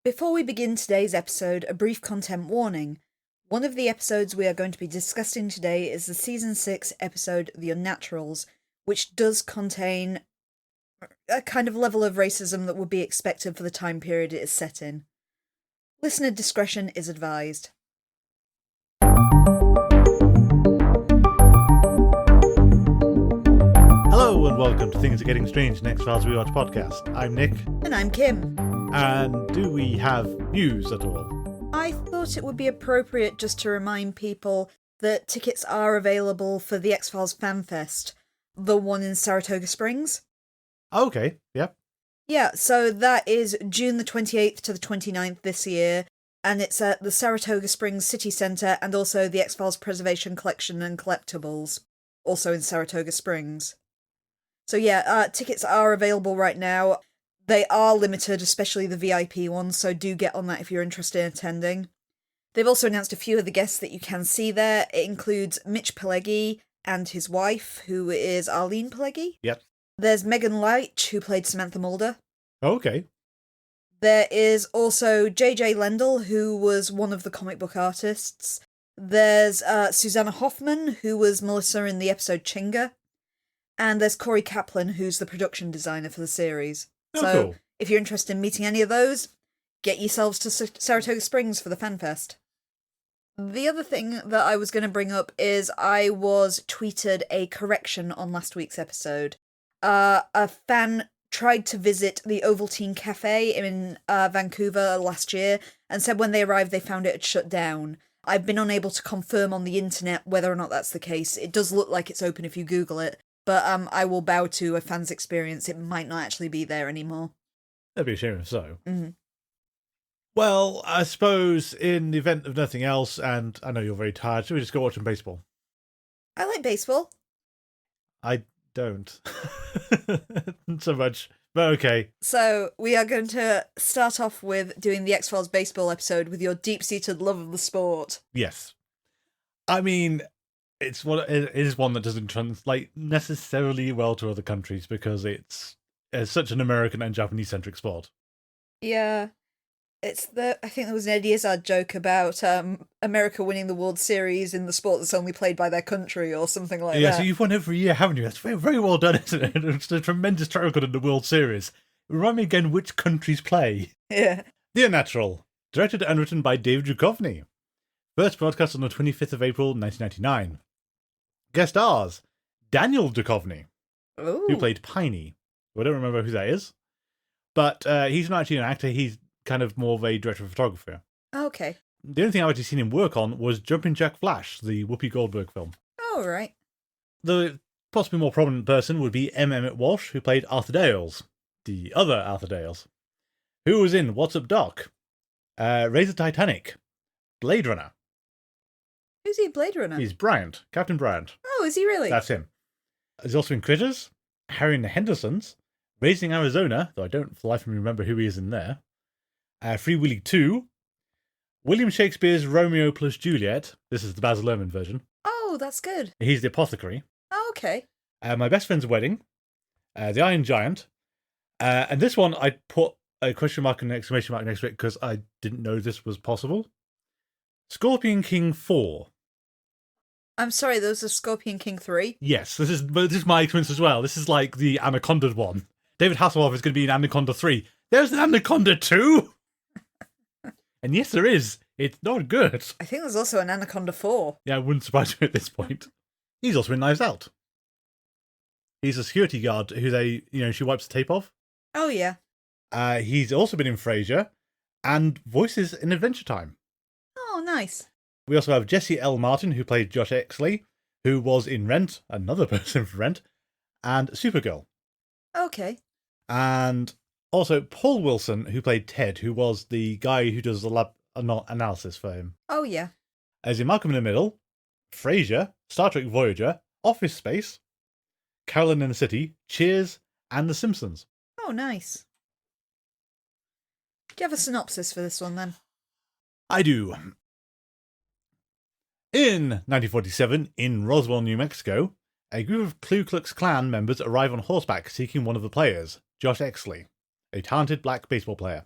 Before we begin today's episode, a brief content warning. One of the episodes we are going to be discussing today is the Season 6 episode, The Unnaturals, which does contain a kind of level of racism that would be expected for the time period it is set in. Listener discretion is advised. Hello and welcome to Things Are Getting Strange, Next Files Rewatch podcast. I'm Nick. And I'm Kim. And do we have news at all? I thought it would be appropriate just to remind people that tickets are available for the X-Files Fan Fest, the one in Saratoga Springs. Okay, yep. Yeah, so that is June the 28th to the 29th this year, and it's at the Saratoga Springs City Centre and also the X-Files Preservation Collection and Collectibles, also in Saratoga Springs. So yeah, tickets are available right now. They are limited, especially the VIP ones, so do get on that if you're interested in attending. They've also announced a few of the guests that you can see there. It includes Mitch Pileggi and his wife, who is Arlene Pileggi. Yep. There's Megan Leitch, who played Samantha Mulder. Okay. There is also J.J. Lendl, who was one of the comic book artists. There's Susanna Hoffman, who was Melissa in the episode Chinga. And there's Corey Kaplan, who's the production designer for the series. So, cool. If you're interested in meeting any of those, get yourselves to Saratoga Springs for the Fan Fest. The other thing that I was going to bring up is I was tweeted a correction on last week's episode. A fan tried to visit the Ovaltine Cafe in Vancouver last year and said when they arrived they found it had shut down. I've been unable to confirm on the internet whether or not that's the case. It does look like it's open if you Google it. But I will bow to a fan's experience. It might not actually be there anymore. That'd be a shame if so. Mm-hmm. Well, I suppose in the event of nothing else, and I know you're very tired, should we just go watch some baseball? I like baseball. I don't. Not so much, but okay. So we are going to start off with doing the X-Files baseball episode with your deep-seated love of the sport. Yes. I mean, it is one that doesn't translate necessarily well to other countries because it's such an American and Japanese-centric sport. Yeah. I think there was an Eddie Izzard joke about America winning the World Series in the sport that's only played by their country or something like that. Yeah, so you've won every year, haven't you? That's very, very well done, isn't it? It's a tremendous track record in the World Series. Remind me again which countries play. Yeah. The Unnatural. Directed and written by David Duchovny. First broadcast on the 25th of April, 1999. Guest stars Daniel Duchovny, who played Piney. I don't remember who that is. But he's not actually an actor, he's kind of more of a director of photography. Okay. The only thing I've actually seen him work on was Jumpin' Jack Flash, the Whoopi Goldberg film. Oh, right. The possibly more prominent person would be M. Emmett Walsh, who played Arthur Dales, the other Arthur Dales, who was in What's Up, Doc, Raise the Titanic, Blade Runner. Who's he in Blade Runner? He's Bryant, Captain Bryant. Oh, is he really? That's him. He's also in Critters, Harry and the Hendersons, Raising Arizona, though I don't for the life of me remember who he is in there, Free Willy 2, William Shakespeare's Romeo plus Juliet. This is the Baz Luhrmann version. Oh, that's good. He's the apothecary. Oh, okay. My Best Friend's Wedding, The Iron Giant, and this one I put a question mark and an exclamation mark next to it because I didn't know this was possible. Scorpion King 4. I'm sorry, there was a Scorpion King 3? Yes, this is my experience as well. This is like the Anaconda one. David Hasselhoff is going to be in Anaconda 3. There's an Anaconda 2! And yes, there is. It's not good. I think there's also an Anaconda 4. Yeah, it wouldn't surprise me at this point. He's also in Knives Out. He's a security guard who she wipes the tape off. Oh, yeah. He's also been in Frasier and voices in Adventure Time. Oh, nice. We also have Jesse L. Martin, who played Josh Exley, who was in Rent, another person from Rent, and Supergirl. Okay. And also Paul Wilson, who played Ted, who was the guy who does the lab analysis for him. Oh, yeah. As in Malcolm in the Middle, Frasier, Star Trek Voyager, Office Space, Carolyn in the City, Cheers, and The Simpsons. Oh, nice. Do you have a synopsis for this one, then? I do. In 1947, in Roswell, New Mexico, a group of Ku Klux Klan members arrive on horseback seeking one of the players, Josh Exley, a talented black baseball player.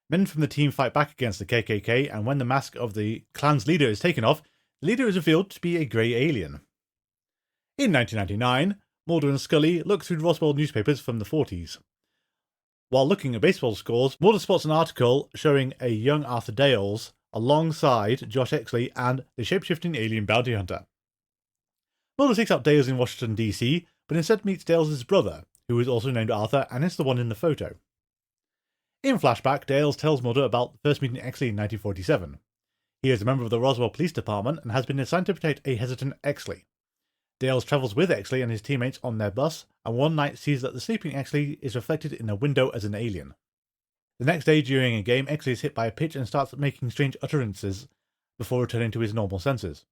Men from the team fight back against the KKK, and when the mask of the clan's leader is taken off, the leader is revealed to be a grey alien. In 1999, Mulder and Scully look through Roswell newspapers from the 40s. While looking at baseball scores, Mulder spots an article showing a young Arthur Dales alongside Josh Exley and the shape-shifting alien bounty hunter. Mulder seeks out Dales in Washington, D.C., but instead meets Dales' brother, who is also named Arthur and is the one in the photo. In flashback, Dales tells Mulder about first meeting Exley in 1947. He is a member of the Roswell Police Department and has been assigned to protect a hesitant Exley. Dales travels with Exley and his teammates on their bus, and one night sees that the sleeping Exley is reflected in a window as an alien. The next day, during a game, Exley is hit by a pitch and starts making strange utterances before returning to his normal senses.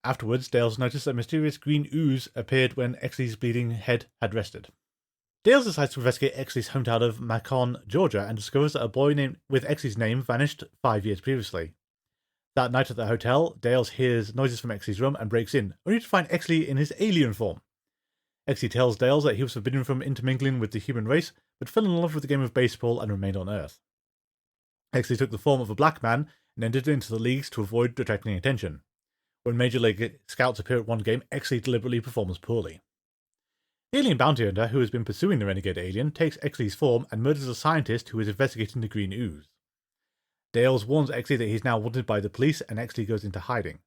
Afterwards, Dales noticed that mysterious green ooze appeared when Exley's bleeding head had rested. Dales decides to investigate Exley's hometown of Macon, Georgia, and discovers that a boy named with Exley's name vanished 5 years previously. That night at the hotel, Dales hears noises from Exley's room and breaks in, only to find Exley in his alien form. Exley tells Dales that he was forbidden from intermingling with the human race, but fell in love with the game of baseball and remained on Earth. Exley took the form of a black man and entered into the leagues to avoid attracting attention. When Major League Scouts appear at one game, Exley deliberately performs poorly. The alien bounty hunter, who has been pursuing the renegade alien, takes Exley's form and murders a scientist who is investigating the green ooze. Dales warns Exley that he's now wanted by the police, and Exley goes into hiding.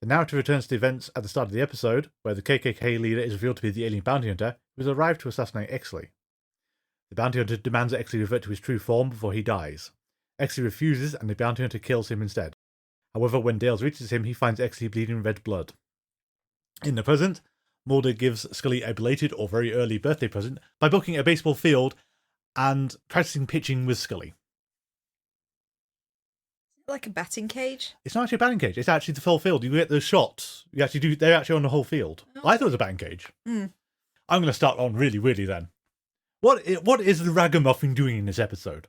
The narrative returns to events at the start of the episode, where the KKK leader is revealed to be the alien bounty hunter, who has arrived to assassinate Exley. The bounty hunter demands that Exley revert to his true form before he dies. Exley refuses, and the bounty hunter kills him instead. However, when Dales reaches him, he finds Exley bleeding red blood. In the present, Mulder gives Scully a belated or very early birthday present by booking a baseball field and practicing pitching with Scully. Like a batting cage? It's not actually a batting cage. It's actually the full field. You get the shots. They're actually on the whole field. Oh. I thought it was a batting cage. Mm. I'm going to start on really weirdly then. What is the Ragamuffin doing in this episode?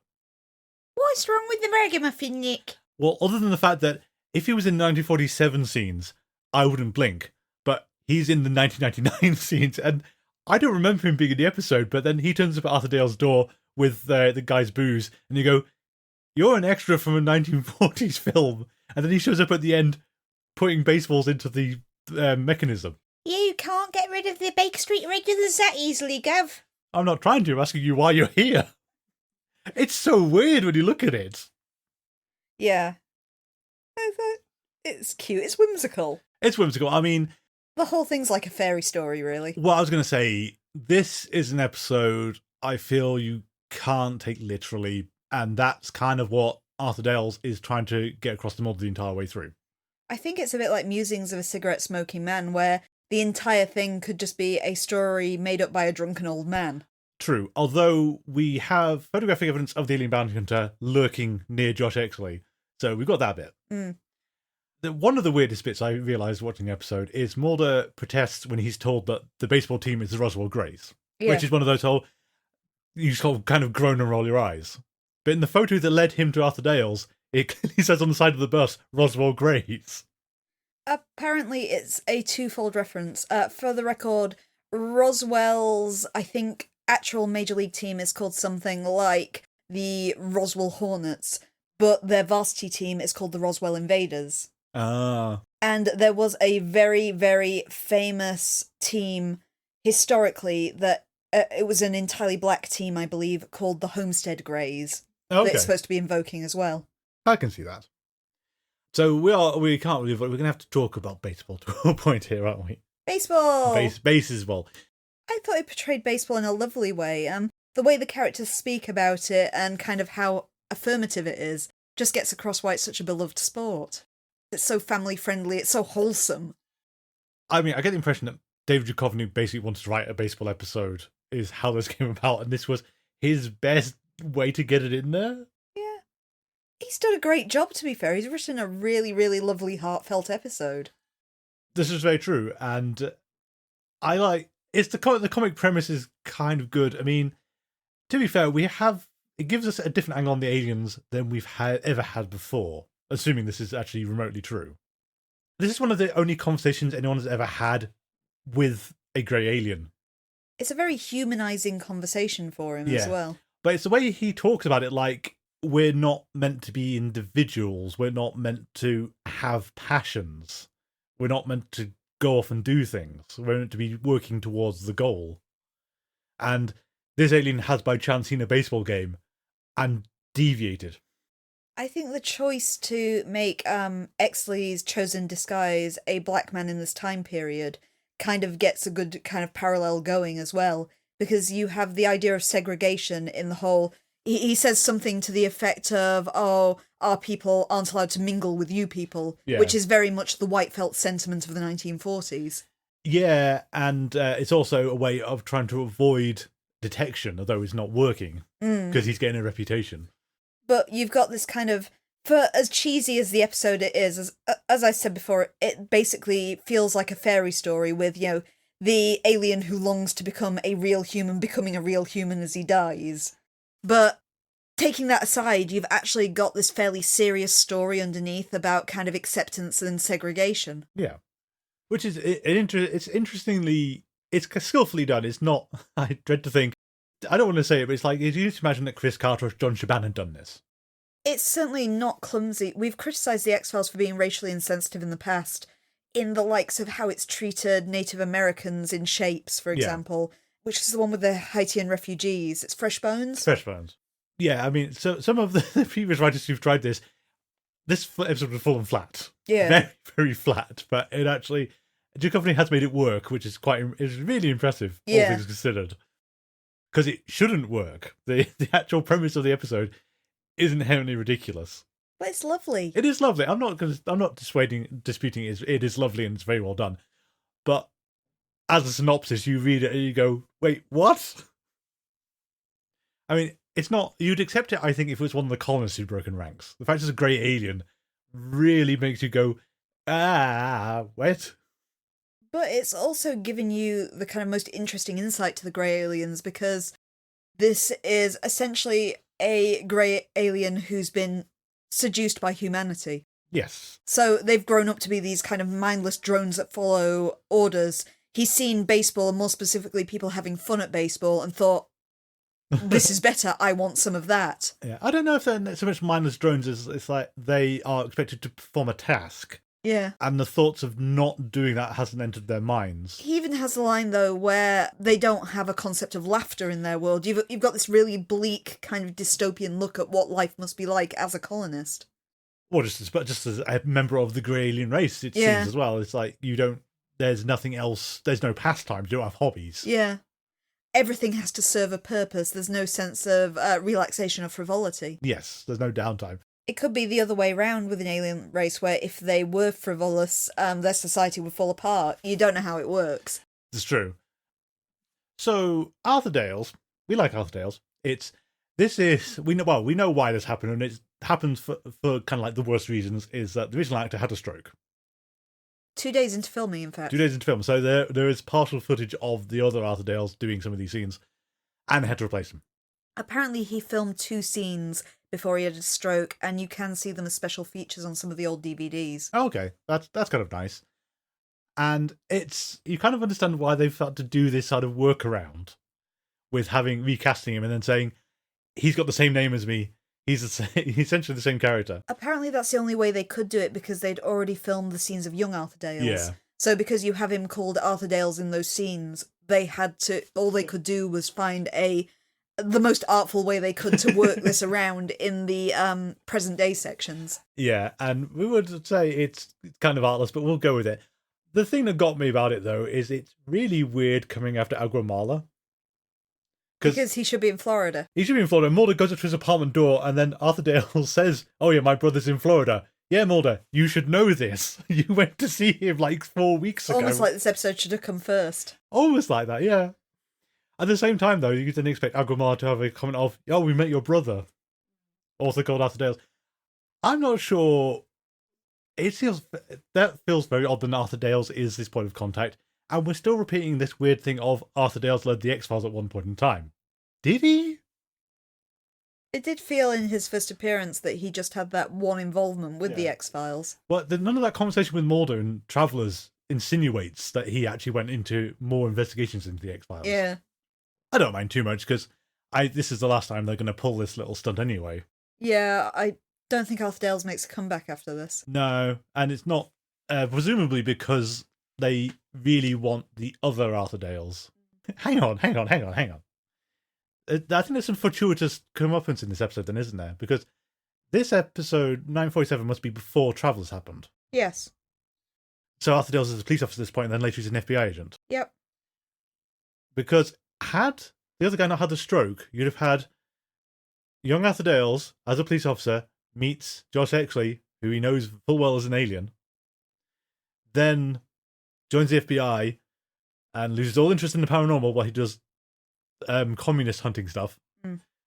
What's wrong with the Ragamuffin, Nick? Well, other than the fact that if he was in 1947 scenes, I wouldn't blink. But he's in the 1999 scenes, and I don't remember him being in the episode, but then he turns up at Arthur Dale's door with the guy's booze, and you go, "You're an extra from a 1940s film," and then he shows up at the end putting baseballs into the mechanism. You can't get rid of the Baker Street regulars that easily, Gav. I'm not trying to, I'm asking you why you're here. It's so weird when you look at it. Yeah. It's cute. It's whimsical. It's whimsical. I mean, the whole thing's like a fairy story, really. Well, I was going to say, this is an episode I feel you can't take literally, and that's kind of what Arthur Dales is trying to get across the Mulder the entire way through. I think it's a bit like Musings of a Cigarette-Smoking Man, where the entire thing could just be a story made up by a drunken old man. True, although we have photographic evidence of the alien bounty hunter lurking near Josh Exley, so we've got that bit. Mm. One of the weirdest bits I realised watching the episode is Mulder protests when he's told that the baseball team is the Roswell Greys, which is one of those whole, you sort of kind of groan and roll your eyes. But in the photo that led him to Arthur Dales, it clearly says on the side of the bus, Roswell Greys. Apparently it's a twofold reference. For the record, Roswell's, I think, actual Major League team is called something like the Roswell Hornets, but their varsity team is called the Roswell Invaders. Ah. And there was a very, very famous team historically that it was an entirely black team, I believe, called the Homestead Greys. Okay. That it's supposed to be invoking as well. I can see that. So we can't really, we're going to have to talk about baseball to a point here, aren't we? Baseball! Baseball. I thought it portrayed baseball in a lovely way. The way the characters speak about it and kind of how affirmative it is just gets across why it's such a beloved sport. It's so family-friendly, it's so wholesome. I mean, I get the impression that David Duchovny basically wanted to write a baseball episode, is how this came about, and this was his best way to get it in there. Yeah. He's done a great job, to be fair. He's written a really, really lovely, heartfelt episode. This is very true, and I like... the comic premise is kind of good. I mean, to be fair, it gives us a different angle on the aliens than we've ever had before, assuming this is actually remotely true. This is one of the only conversations anyone has ever had with a grey alien. It's a very humanising conversation for him as well. But it's the way he talks about it, like, we're not meant to be individuals. We're not meant to have passions. We're not meant to go off and do things. We're meant to be working towards the goal. And this alien has by chance seen a baseball game and deviated. I think the choice to make Exley's chosen disguise a black man in this time period kind of gets a good kind of parallel going as well, because you have the idea of segregation in the whole... He says something to the effect of, oh, our people aren't allowed to mingle with you people, which is very much the white felt sentiment of the 1940s. Yeah, and it's also a way of trying to avoid detection, although it's not working, because he's getting a reputation. But you've got this kind of, for as cheesy as the episode it is, as I said before, it basically feels like a fairy story with, the alien who longs to become a real human becoming a real human as he dies. But taking that aside, you've actually got this fairly serious story underneath about kind of acceptance and segregation. Yeah. Which is, it's interestingly, it's skillfully done. It's not, I dread to think, I don't want to say it, but it's like, you used to imagine that Chris Carter or John Shaban had done this. It's certainly not clumsy. We've criticised the X-Files for being racially insensitive in the past, in the likes of how it's treated Native Americans in Shapes, for example, which is the one with the Haitian refugees. It's Fresh Bones. Fresh Bones. Yeah, I mean, so some of the previous writers who've tried this episode was fallen flat. Yeah. Very, very flat. But it actually, Duchovny has made it work, which is really impressive, all things considered. Because it shouldn't work. The actual premise of the episode is inherently ridiculous. But it's lovely. It is lovely. I'm not disputing it. It is lovely and it's very well done. But as a synopsis, you read it and you go, wait, what? I mean, it's not... You'd accept it, I think, if it was one of the colonists who'd broken ranks. The fact it's a grey alien really makes you go, what? But it's also given you the kind of most interesting insight to the grey aliens, because this is essentially a grey alien who's been seduced by humanity. Yes. So they've grown up to be these kind of mindless drones that follow orders. He's seen baseball, and more specifically people having fun at baseball, and thought, this is better, I want some of that. Yeah, I don't know if they're so much mindless drones as it's like they are expected to perform a task. Yeah. And the thoughts of not doing that hasn't entered their minds. He even has a line, though, where they don't have a concept of laughter in their world. You've got this really bleak kind of dystopian look at what life must be like as a colonist. Or just as a member of the grey alien race, it seems as well. It's like there's nothing else, there's no pastime, you don't have hobbies. Yeah. Everything has to serve a purpose. There's no sense of relaxation or frivolity. Yes, there's no downtime. It could be the other way around with an alien race, where if they were frivolous, their society would fall apart. You don't know how it works. It's true. So, Arthur Dales, we like Arthur Dales. We know why this happened, and it happens for kind of like the worst reasons, is that the original actor had a stroke. 2 days into filming, in fact. 2 days into film. So there is partial footage of the other Arthur Dales doing some of these scenes, and they had to replace him. Apparently he filmed 2 scenes before he had a stroke, and you can see them as special features on some of the old DVDs. Okay, that's kind of nice. And you kind of understand why they've had to do this sort of workaround with recasting him and then saying, he's got the same name as me, he's essentially the same character. Apparently that's the only way they could do it, because they'd already filmed the scenes of young Arthur Dales. Yeah. So because you have him called Arthur Dales in those scenes, all they could do was find the most artful way they could to work this around in the present day sections. Yeah, and we would say it's kind of artless, but we'll go with it. The thing that got me about it, though, is it's really weird coming after Aguamala. Because he should be in Florida. He should be in Florida. Mulder goes up to his apartment door, and then Arthur Dale says, oh yeah, my brother's in Florida. Yeah, Mulder, you should know this. You went to see him like 4 weeks ago. Almost like this episode should have come first. Almost like that, yeah. At the same time, though, you didn't expect Aguamala to have a comment of, oh, we met your brother. Also called Arthur Dales. I'm not sure. That feels very odd that Arthur Dales is this point of contact. And we're still repeating this weird thing of Arthur Dales led the X-Files at one point in time. Did he? It did feel in his first appearance that he just had that one involvement with the X-Files. Well, none of that conversation with Mulder and Travellers insinuates that he actually went into more investigations into the X-Files. Yeah. I don't mind too much, because this is the last time they're going to pull this little stunt anyway. Yeah, I don't think Arthur Dales makes a comeback after this. No, and it's not, presumably because they really want the other Arthur Dales. Hang on. I think there's some fortuitous comeuppance in this episode then, isn't there? Because this episode, 947, must be before Travels happened. Yes. So Arthur Dales is a police officer at this point, and then later he's an FBI agent. Yep. Because had the other guy not had the stroke, you'd have had young Arthur Dales, as a police officer, meets Josh Exley, who he knows full well as an alien, then joins the FBI, and loses all interest in the paranormal while he does communist hunting stuff,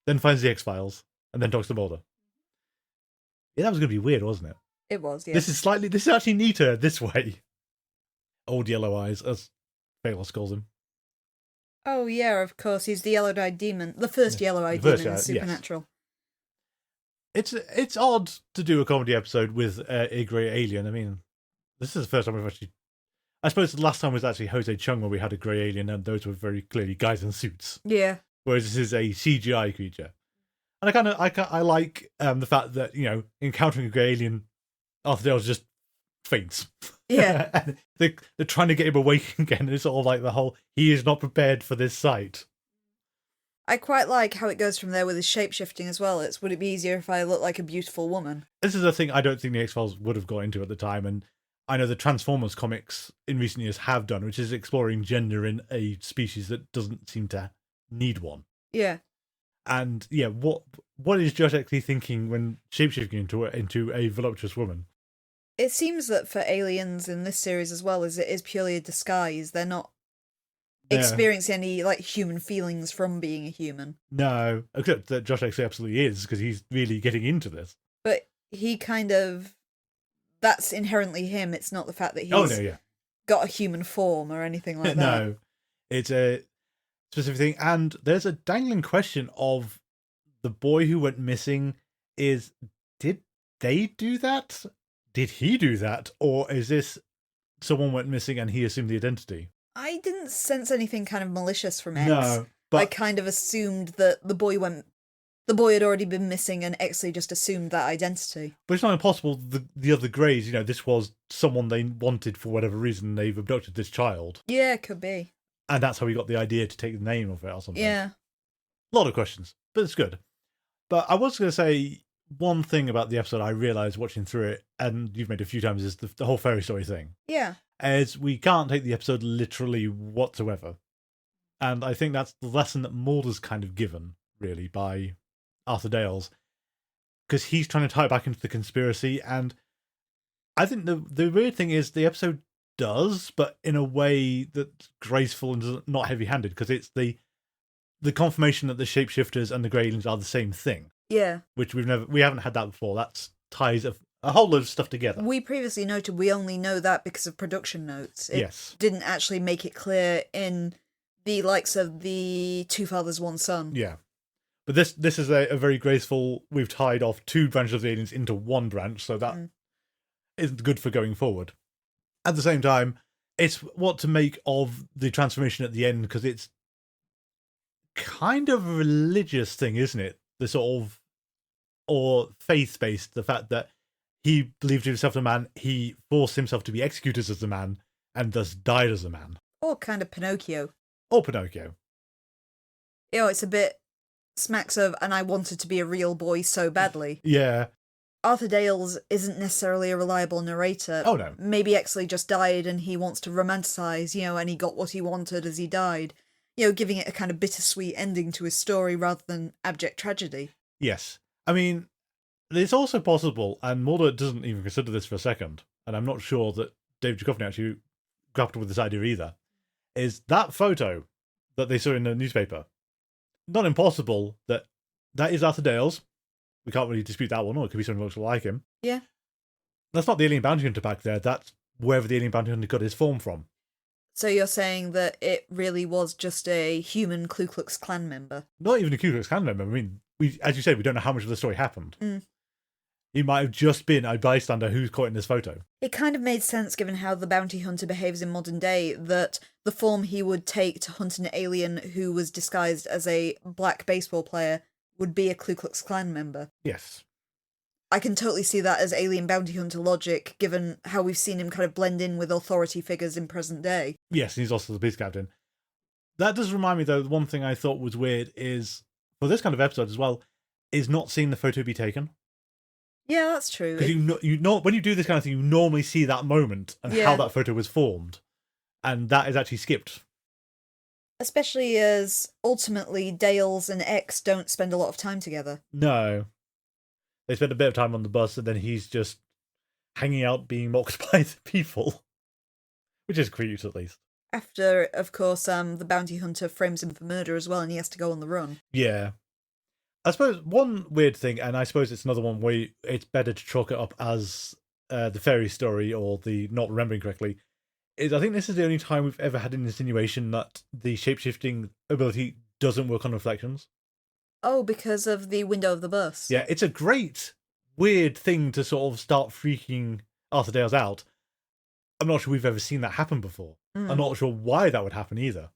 then finds the X-Files, and then talks to Mulder. Yeah, that was going to be weird, wasn't it? It was, yeah. This is actually neater this way. Old Yellow Eyes, as Balos calls him. Oh, yeah, of course. He's the yellow-eyed demon. The first yellow-eyed demon in Supernatural. Yes. It's odd to do a comedy episode with a grey alien. I mean, this is the first time we've actually... I suppose the last time was actually Jose Chung where we had a grey alien, and those were very clearly guys in suits. Yeah. Whereas this is a CGI creature. And I like the fact that, you know, encountering a grey alien, Arthur Dales just faints. Yeah. And they're trying to get him awake again, and it's sort of like the whole, he is not prepared for this sight. I quite like how it goes from there with his shape-shifting as well. Would it be easier if I looked like a beautiful woman? This is a thing I don't think the X-Files would have got into at the time, and I know the Transformers comics in recent years have done, which is exploring gender in a species that doesn't seem to need one. Yeah. And yeah, what is Josh actually thinking when shapeshifting into a voluptuous woman? It seems that for aliens in this series as well, as it is purely a disguise, they're not experiencing any like human feelings from being a human. No, except that Josh actually absolutely is, because he's really getting into this. But he that's inherently him. It's not the fact that he's got a human form or anything like that. No, it's a specific thing. And there's a dangling question of the boy who went missing did they do that? Did he do that? Or is this someone went missing and he assumed the identity? I didn't sense anything kind of malicious from X. No, but I kind of assumed that the boy had already been missing and Exley just assumed that identity. But it's not impossible the other Greys, you know, this was someone they wanted for whatever reason, they've abducted this child. Yeah, could be. And that's how we got the idea to take the name of it or something. Yeah. A lot of questions, but it's good. But I was going to say one thing about the episode I realised watching through it, and you've made a few times, is the whole fairy story thing. Yeah. Is we can't take the episode literally whatsoever. And I think that's the lesson that Mulder's kind of given, really, by Arthur Dales. Because he's trying to tie it back into the conspiracy, and I think the weird thing is the episode does, but in a way that's graceful and not heavy-handed, because it's the confirmation that the shapeshifters and the grey aliens are the same thing. Yeah. Which we haven't had that before. That ties a whole load of stuff together. We previously noted we only know that because of production notes. It yes. didn't actually make it clear in the likes of the Two Fathers, One Son. Yeah. But this is a very graceful, we've tied off two branches of the aliens into one branch, so that isn't good for going forward. At the same time, it's what to make of the transformation at the end, because it's kind of a religious thing, isn't it? The sort of, or faith-based, the fact that he believed himself a man, he forced himself to be executed as a man, and thus died as a man. Or kind of Pinocchio. Or Pinocchio. You know, it's a bit smacks of, and I wanted to be a real boy so badly. Yeah. Arthur Dales isn't necessarily a reliable narrator. Oh, no. Maybe Exley just died and he wants to romanticize, and he got what he wanted as he died. Giving it a kind of bittersweet ending to his story rather than abject tragedy. Yes. I mean, it's also possible, and Mulder doesn't even consider this for a second, and I'm not sure that David Duchovny actually grappled with this idea either, is that photo that they saw in the newspaper. Not impossible that is Arthur Dales. We can't really dispute that one, or it could be someone who looks like him. Yeah. That's not the alien bounty hunter back there. That's wherever the alien bounty hunter got his form from. So you're saying that it really was just a human Ku Klux Klan member? Not even a Ku Klux Klan member. I mean, as you said, we don't know how much of the story happened. Mm. He might have just been a bystander who's caught in this photo. It kind of made sense given how the bounty hunter behaves in modern day, that the form he would take to hunt an alien who was disguised as a black baseball player would be a Ku Klux Klan member. Yes. I can totally see that as alien bounty hunter logic, given how we've seen him kind of blend in with authority figures in present day. Yes, and he's also the police captain. That does remind me, though, the one thing I thought was weird is, for this kind of episode as well, is not seeing the photo be taken. Yeah, that's true. Because you know, when you do this kind of thing, you normally see that moment and how that photo was formed. And that is actually skipped. Especially as, ultimately, Dales and X don't spend a lot of time together. No. They spend a bit of time on the bus, and then he's just hanging out being mocked by the people. Which is cute, at least. After, of course, the bounty hunter frames him for murder as well, and he has to go on the run. Yeah. I suppose one weird thing, and I suppose it's another one where it's better to chalk it up as the fairy story or the not remembering correctly, is I think this is the only time we've ever had an insinuation that the shapeshifting ability doesn't work on reflections. Oh, because of the window of the bus. Yeah, it's a great, weird thing to sort of start freaking Arthur Dales out. I'm not sure we've ever seen that happen before. I'm not sure why that would happen either.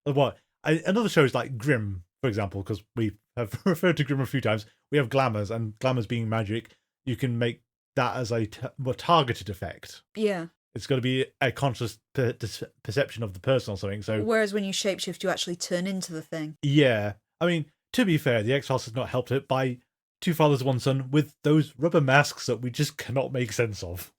Another show is like Grimm, for example, because we have referred to Grimm a few times. We have glamours, and glamours being magic, you can make that as a more targeted effect. Yeah. It's got to be a conscious perception of the person or something. So, whereas when you shapeshift, you actually turn into the thing. Yeah. I mean, to be fair, the X-Files has not helped it by Two Fathers, One Son with those rubber masks that we just cannot make sense of.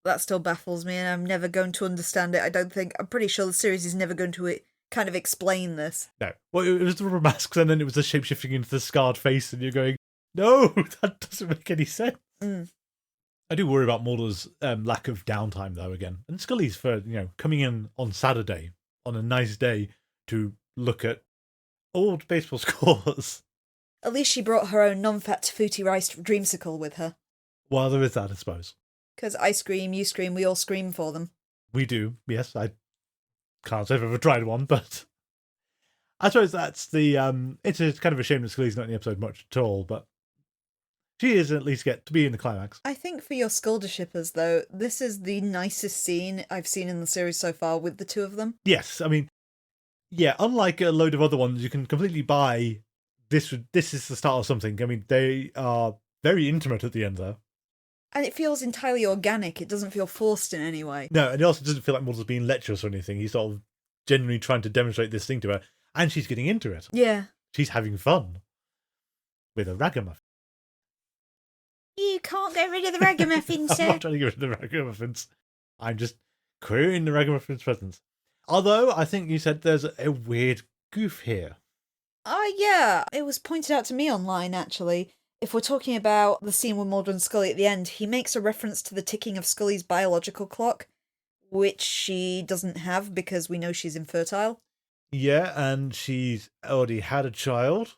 That still baffles me, and I'm never going to understand it, I don't think. I'm pretty sure the series is never going to kind of explain this. No. Well, it was the rubber masks, and then it was the shape-shifting into the scarred face, and you're going, no, that doesn't make any sense. I do worry about Mulder's lack of downtime, though, again. And Scully's for, coming in on Saturday, on a nice day, to look at old baseball scores. At least she brought her own non-fat Tafouti rice dreamsicle with her. Well, there is that, I suppose. Because I scream, you scream, we all scream for them. We do, yes. I can't say I've ever tried one, but I suppose that's the... it's kind of a shame that Scully's not in the episode much at all, but she is at least get to be in the climax. I think for your Sculder shippers, though, this is the nicest scene I've seen in the series so far with the two of them. Yes, I mean, yeah, unlike a load of other ones, you can completely buy this is the start of something. I mean, they are very intimate at the end there. And it feels entirely organic. It doesn't feel forced in any way. No, and it also doesn't feel like Mulder's being lecherous or anything. He's sort of genuinely trying to demonstrate this thing to her, and she's getting into it. Yeah. She's having fun with a ragamuffin. You can't get rid of the ragamuffins, sir. I'm not trying to get rid of the ragamuffins. I'm just querying the ragamuffins' presence. Although, I think you said there's a weird goof here. Yeah. It was pointed out to me online, actually. If we're talking about the scene with Mulder and Scully at the end, he makes a reference to the ticking of Scully's biological clock, which she doesn't have because we know she's infertile. Yeah, and she's already had a child.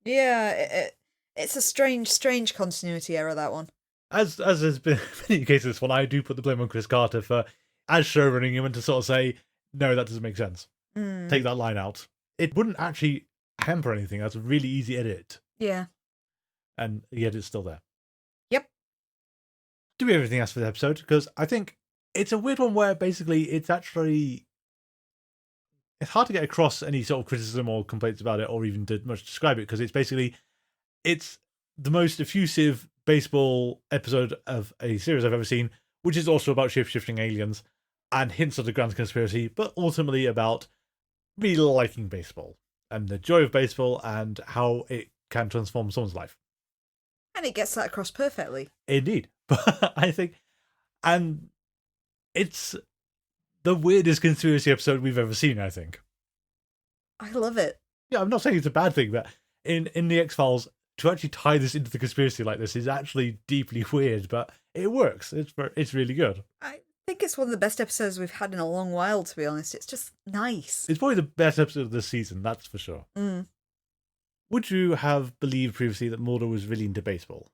Yeah, it's a strange continuity error, that one. As has been many cases, this one, I do put the blame on Chris Carter for, as showrunning him, and to sort of say, no, that doesn't make sense. Take that line out. It wouldn't actually hamper anything. That's a really easy edit. Yeah. And yet it's still there. Yep. Do we have anything else for the episode? Because I think it's a weird one where basically it's hard to get across any sort of criticism or complaints about it, or even to much describe it, because it's the most effusive baseball episode of a series I've ever seen, which is also about shape-shifting aliens and hints at the grand conspiracy, but ultimately about really liking baseball and the joy of baseball and how it can transform someone's life. And it gets that across perfectly. Indeed. But I think, and it's the weirdest conspiracy episode we've ever seen, I think. I love it. Yeah, I'm not saying it's a bad thing, but in the X-Files, to actually tie this into the conspiracy like this is actually deeply weird, but it works. It's really good. I think it's one of the best episodes we've had in a long while, to be honest. It's just nice. It's probably the best episode of this season, that's for sure. Would you have believed previously that Mulder was really into baseball?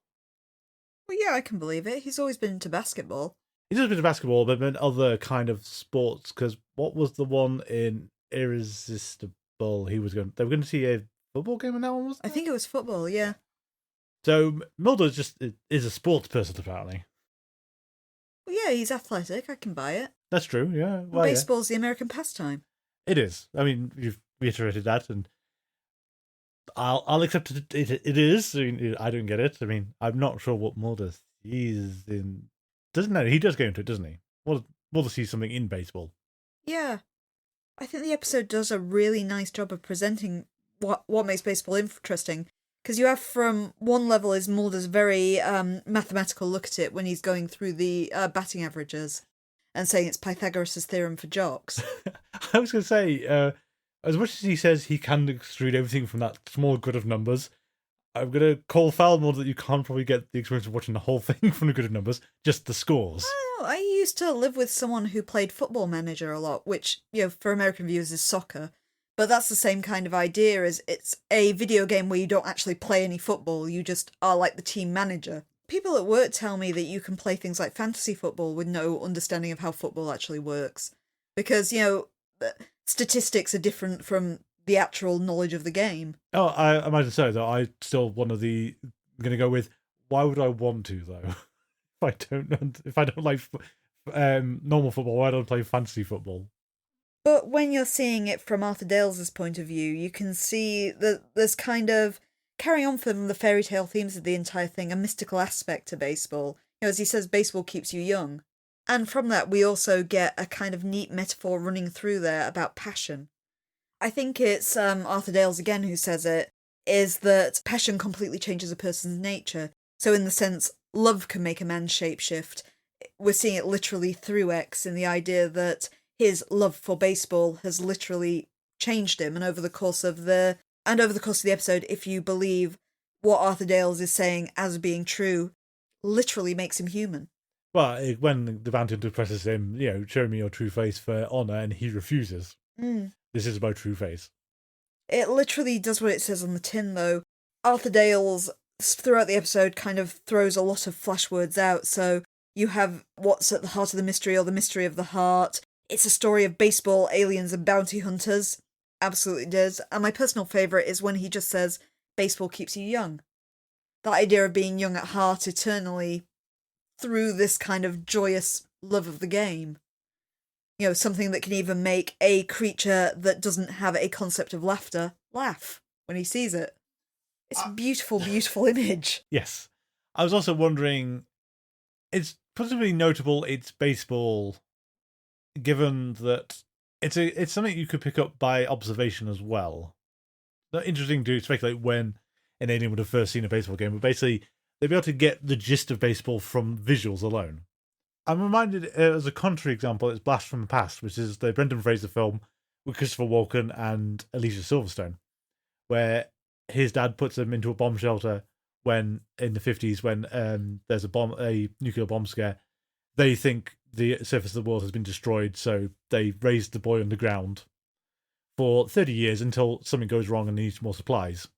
Well, yeah, I can believe it. He's always been into basketball. He's always been into basketball, but then other kind of sports, because what was the one in Irresistible they were going to see a football game in that one, wasn't it? I think it was football, yeah. So Mulder is a sports person, apparently. Well, yeah, he's athletic. I can buy it. That's true, yeah. Well, baseball's the American pastime. It is. I mean, you've reiterated that, and I'll accept it. It is. I mean, I don't get it. I mean, I'm not sure what Mulder sees in. Doesn't know. He does go into it, doesn't he? Mulder sees something in baseball. Yeah. I think the episode does a really nice job of presenting what makes baseball interesting. Because you have from one level is Mulder's very mathematical look at it when he's going through the batting averages and saying it's Pythagoras' theorem for jocks. I was going to say, as much as he says he can extrude everything from that small grid of numbers, I'm going to call foul Mulder that you can't probably get the experience of watching the whole thing from the grid of numbers, just the scores. I used to live with someone who played Football Manager a lot, which, for American viewers is soccer. But that's the same kind of idea, is it's a video game where you don't actually play any football, you just are like the team manager. People at work tell me that you can play things like fantasy football with no understanding of how football actually works. Because, statistics are different from the actual knowledge of the game. Oh, I imagine so, though. I still going to go with, why would I want to, though? If I don't like normal football, why don't I play fantasy football? But when you're seeing it from Arthur Dale's point of view, you can see that there's kind of, carrying on from the fairy tale themes of the entire thing, a mystical aspect to baseball. As he says, baseball keeps you young. And from that, we also get a kind of neat metaphor running through there about passion. I think it's Arthur Dale's again who says it, is that passion completely changes a person's nature. So in the sense, love can make a man shapeshift. We're seeing it literally through X in the idea that his love for baseball has literally changed him, and over the course of the episode, if you believe what Arthur Dales is saying as being true, literally makes him human. Well, when the bounty hunter presses him, show me your true face for honor, and he refuses. This is my true face. It literally does what it says on the tin, though. Arthur Dales, throughout the episode, kind of throws a lot of flash words out, so you have what's at the heart of the mystery, or the mystery of the heart. It's a story of baseball, aliens, and bounty hunters. Absolutely does. And my personal favourite is when he just says, baseball keeps you young. That idea of being young at heart eternally through this kind of joyous love of the game. Something that can even make a creature that doesn't have a concept of laughter laugh when he sees it. It's a beautiful, beautiful image. Yes. I was also wondering, it's possibly notable it's baseball, given that it's something you could pick up by observation as well. Not interesting to speculate when an alien would have first seen a baseball game, but basically they'd be able to get the gist of baseball from visuals alone. I'm reminded, as a contrary example, it's Blast from the Past, which is the Brendan Fraser film with Christopher Walken and Alicia Silverstone, where his dad puts him into a bomb shelter when, in the 50s, when there's a nuclear bomb scare. They think the surface of the world has been destroyed, so they raise the boy underground for 30 years until something goes wrong and he needs more supplies.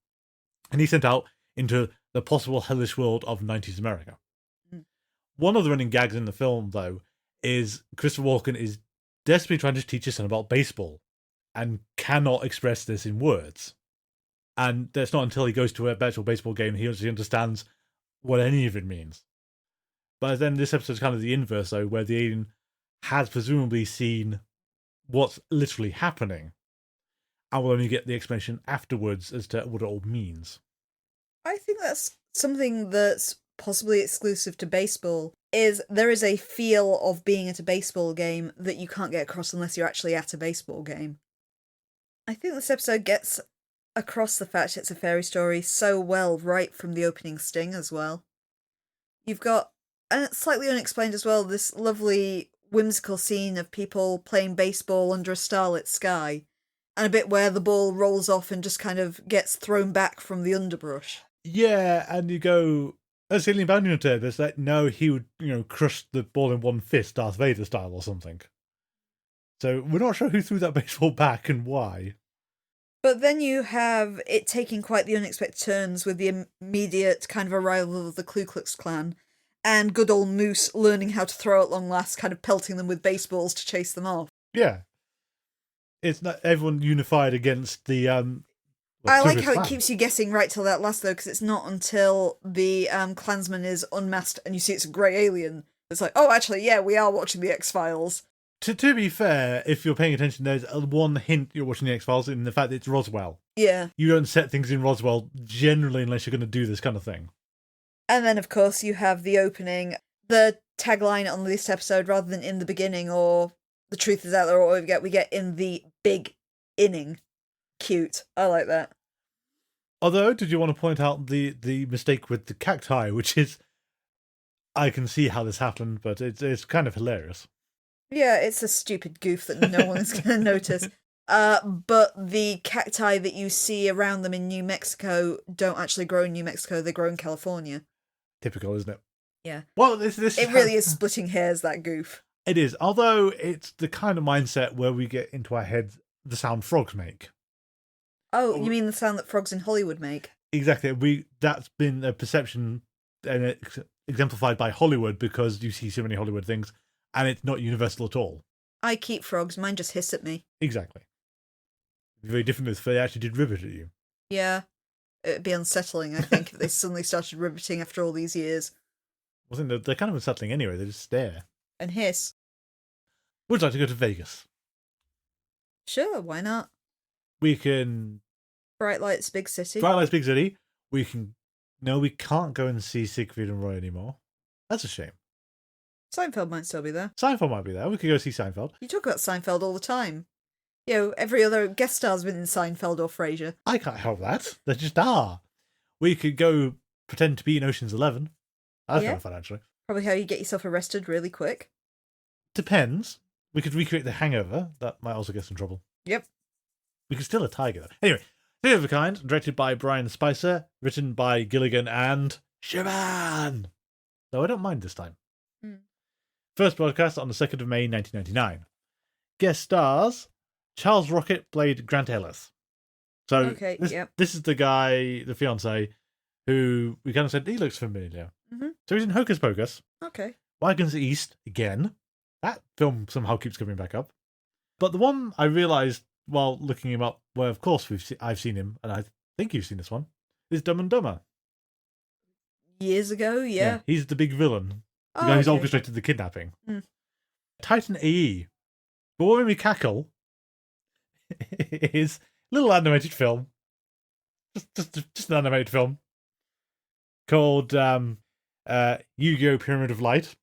And he's sent out into the possible hellish world of 90s America. One of the running gags in the film, though, is Christopher Walken is desperately trying to teach his son about baseball and cannot express this in words. And that's not until he goes to a virtual baseball game he actually understands what any of it means. But then this episode's kind of the inverse, though, where the alien has presumably seen what's literally happening and will only get the explanation afterwards as to what it all means. I think that's something that's possibly exclusive to baseball, is there is a feel of being at a baseball game that you can't get across unless you're actually at a baseball game. I think this episode gets across the fact it's a fairy story so well right from the opening sting as well. You've got, and it's slightly unexplained as well, this lovely whimsical scene of people playing baseball under a starlit sky, and a bit where the ball rolls off and just kind of gets thrown back from the underbrush. Yeah, and you go, as Alien Bounty Hunter, there's like, no, he would, crush the ball in one fist, Darth Vader style or something. So we're not sure who threw that baseball back and why. But then you have it taking quite the unexpected turns with the immediate kind of arrival of the Ku Klux Klan, and good old Moose learning how to throw at long last, kind of pelting them with baseballs to chase them off. Yeah. It's not everyone unified against the I like how it keeps you guessing right till that last, though, because it's not until the Klansman is unmasked and you see it's a grey alien. It's like, oh, actually, yeah, we are watching the X-Files. To be fair, if you're paying attention, there's one hint you're watching the X-Files in the fact that it's Roswell. Yeah. You don't set things in Roswell generally unless you're going to do this kind of thing. And then, of course, you have the opening, the tagline on this episode, rather than in the beginning or the truth is out there, or what we get in the big inning. Cute. I like that. Although, did you want to point out the mistake with the cacti, which is, I can see how this happened, but it's kind of hilarious. Yeah, it's a stupid goof that no one's going to notice. But the cacti that you see around them in New Mexico don't actually grow in New Mexico, they grow in California. Typical, isn't it? Yeah. Well, this it really is splitting hairs, that goof. It is, although it's the kind of mindset where we get into our heads the sound frogs make. Oh, you mean the sound that frogs in Hollywood make? Exactly. That's been a perception and it's exemplified by Hollywood because you see so many Hollywood things, and it's not universal at all. I keep frogs, mine just hiss at me. Exactly. Very different if they actually did ribbit at you. Yeah. It'd be unsettling, I think, if they suddenly started ribbiting after all these years. They're kind of unsettling anyway, they just stare. And hiss. Would you like to go to Vegas? Sure, why not? We can... Bright Lights, Big City. Bright Lights, Big City. We can... No, we can't go and see Siegfried and Roy anymore. That's a shame. Seinfeld might still be there. Seinfeld might be there. We could go see Seinfeld. You talk about Seinfeld all the time. You know, every other guest star's been in Seinfeld or Frasier. I can't help that. They just are. We could go pretend to be in Ocean's 11. That's kind of fun, actually. Probably how you get yourself arrested really quick. Depends. We could recreate The Hangover. That might also get us in trouble. Yep. We could steal a tiger, though. Anyway, Theory of a Kind, directed by Brian Spicer, written by Gilligan and Shaban. Though I don't mind this time. First broadcast on the 2nd of May, 1999. Guest stars, Charles Rocket played Grant Ellis. So this is the guy, the fiancé, who we kind of said, he looks familiar. Mm-hmm. So he's in Hocus Pocus. Okay. Wagons East, again. That film somehow keeps coming back up. But the one I realised while looking him up, where of course I've seen him, and I think you've seen this one, is Dumb and Dumber. Years ago, yeah. He's the big villain. The guy who's orchestrated the kidnapping. Titan AE. But what made me cackle is a little animated film. Just an animated film. Called Yu-Gi-Oh! Pyramid of Light.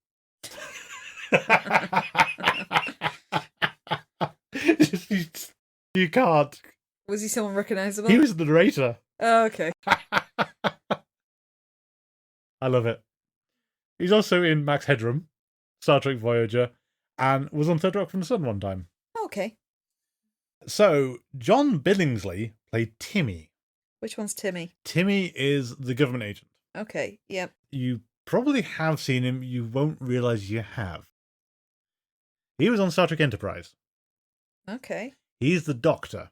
You can't. Was he someone recognisable? He was the narrator. Oh, okay. I love it. He's also in Max Headroom, Star Trek Voyager, and was on Third Rock from the Sun one time. Okay. So, John Billingsley played Timmy. Which one's Timmy? Timmy is the government agent. Okay, yep. You probably have seen him, you won't realise you have. He was on Star Trek Enterprise. Okay. He's the Doctor.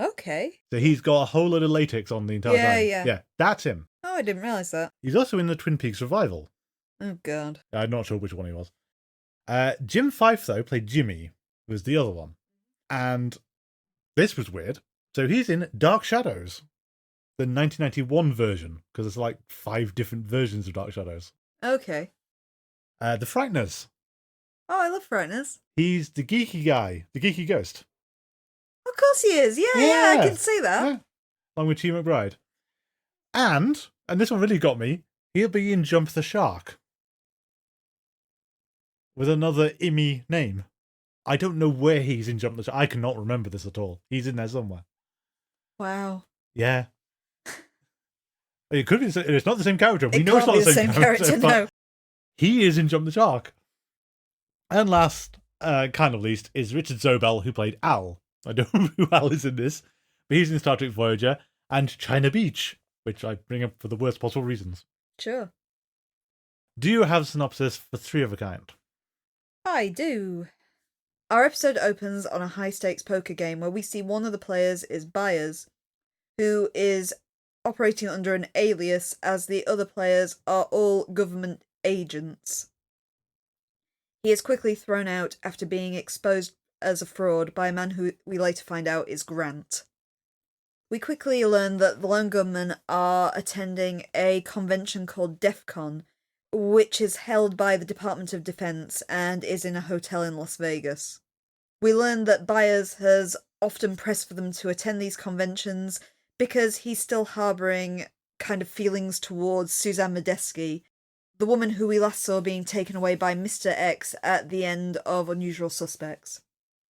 Okay. So he's got a whole load of latex on the entire time. Yeah, that's him. Oh, I didn't realise that. He's also in the Twin Peaks revival. Oh, God. I'm not sure which one he was. Jim Fife, though, played Jimmy, who was the other one. And this was weird. So he's in Dark Shadows, the 1991 version, because there's like 5 different versions of Dark Shadows. Okay. The Frighteners. Oh, I love Frighteners. He's the geeky guy, the geeky ghost. Of course he is. Yeah, I can see that. Yeah. Along with Chi McBride. And this one really got me, he'll be in Jump the Shark. With another Immy name. I don't know where he's in Jump the Shark. I cannot remember this at all. He's in there somewhere. Wow. Yeah. It could be. It's not the same character. We know it's not the same character. No. He is in Jump the Shark. And last, kind of least, is Richard Zobel, who played Al. I don't know who Al is in this, but he's in Star Trek Voyager and China Beach, which I bring up for the worst possible reasons. Sure. Do you have a synopsis for Three of a Kind? I do. Our episode opens on a high-stakes poker game where we see one of the players is Byers, who is operating under an alias as the other players are all government agents. He is quickly thrown out after being exposed as a fraud by a man who we later find out is Grant. We quickly learn that the Lone Gunmen are attending a convention called DEF CON, which is held by the Department of Defense and is in a hotel in Las Vegas. We learn that Byers has often pressed for them to attend these conventions because he's still harbouring kind of feelings towards Suzanne Medeski, the woman who we last saw being taken away by Mr. X at the end of Unusual Suspects.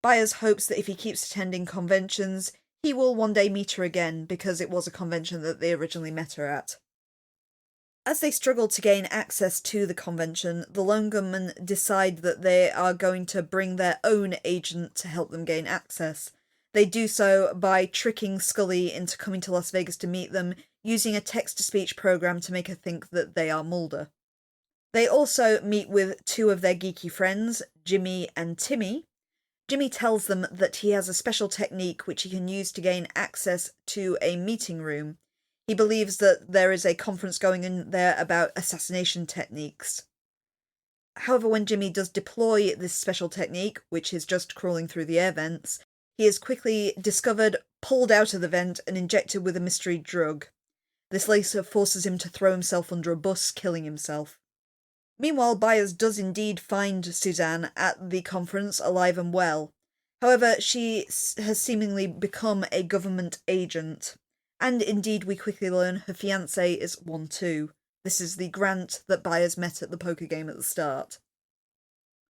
Byers hopes that if he keeps attending conventions, he will one day meet her again because it was a convention that they originally met her at. As they struggle to gain access to the convention, the Lone Gunmen decide that they are going to bring their own agent to help them gain access. They do so by tricking Scully into coming to Las Vegas to meet them, using a text-to-speech program to make her think that they are Mulder. They also meet with two of their geeky friends, Jimmy and Timmy. Jimmy tells them that he has a special technique which he can use to gain access to a meeting room. He believes that there is a conference going in there about assassination techniques. However, when Jimmy does deploy this special technique, which is just crawling through the air vents, he is quickly discovered, pulled out of the vent, and injected with a mystery drug. This later forces him to throw himself under a bus, killing himself. Meanwhile, Byers does indeed find Suzanne at the conference, alive and well. However, she has seemingly become a government agent. And indeed, we quickly learn her fiancé is one too. This is the Grant that Byers met at the poker game at the start.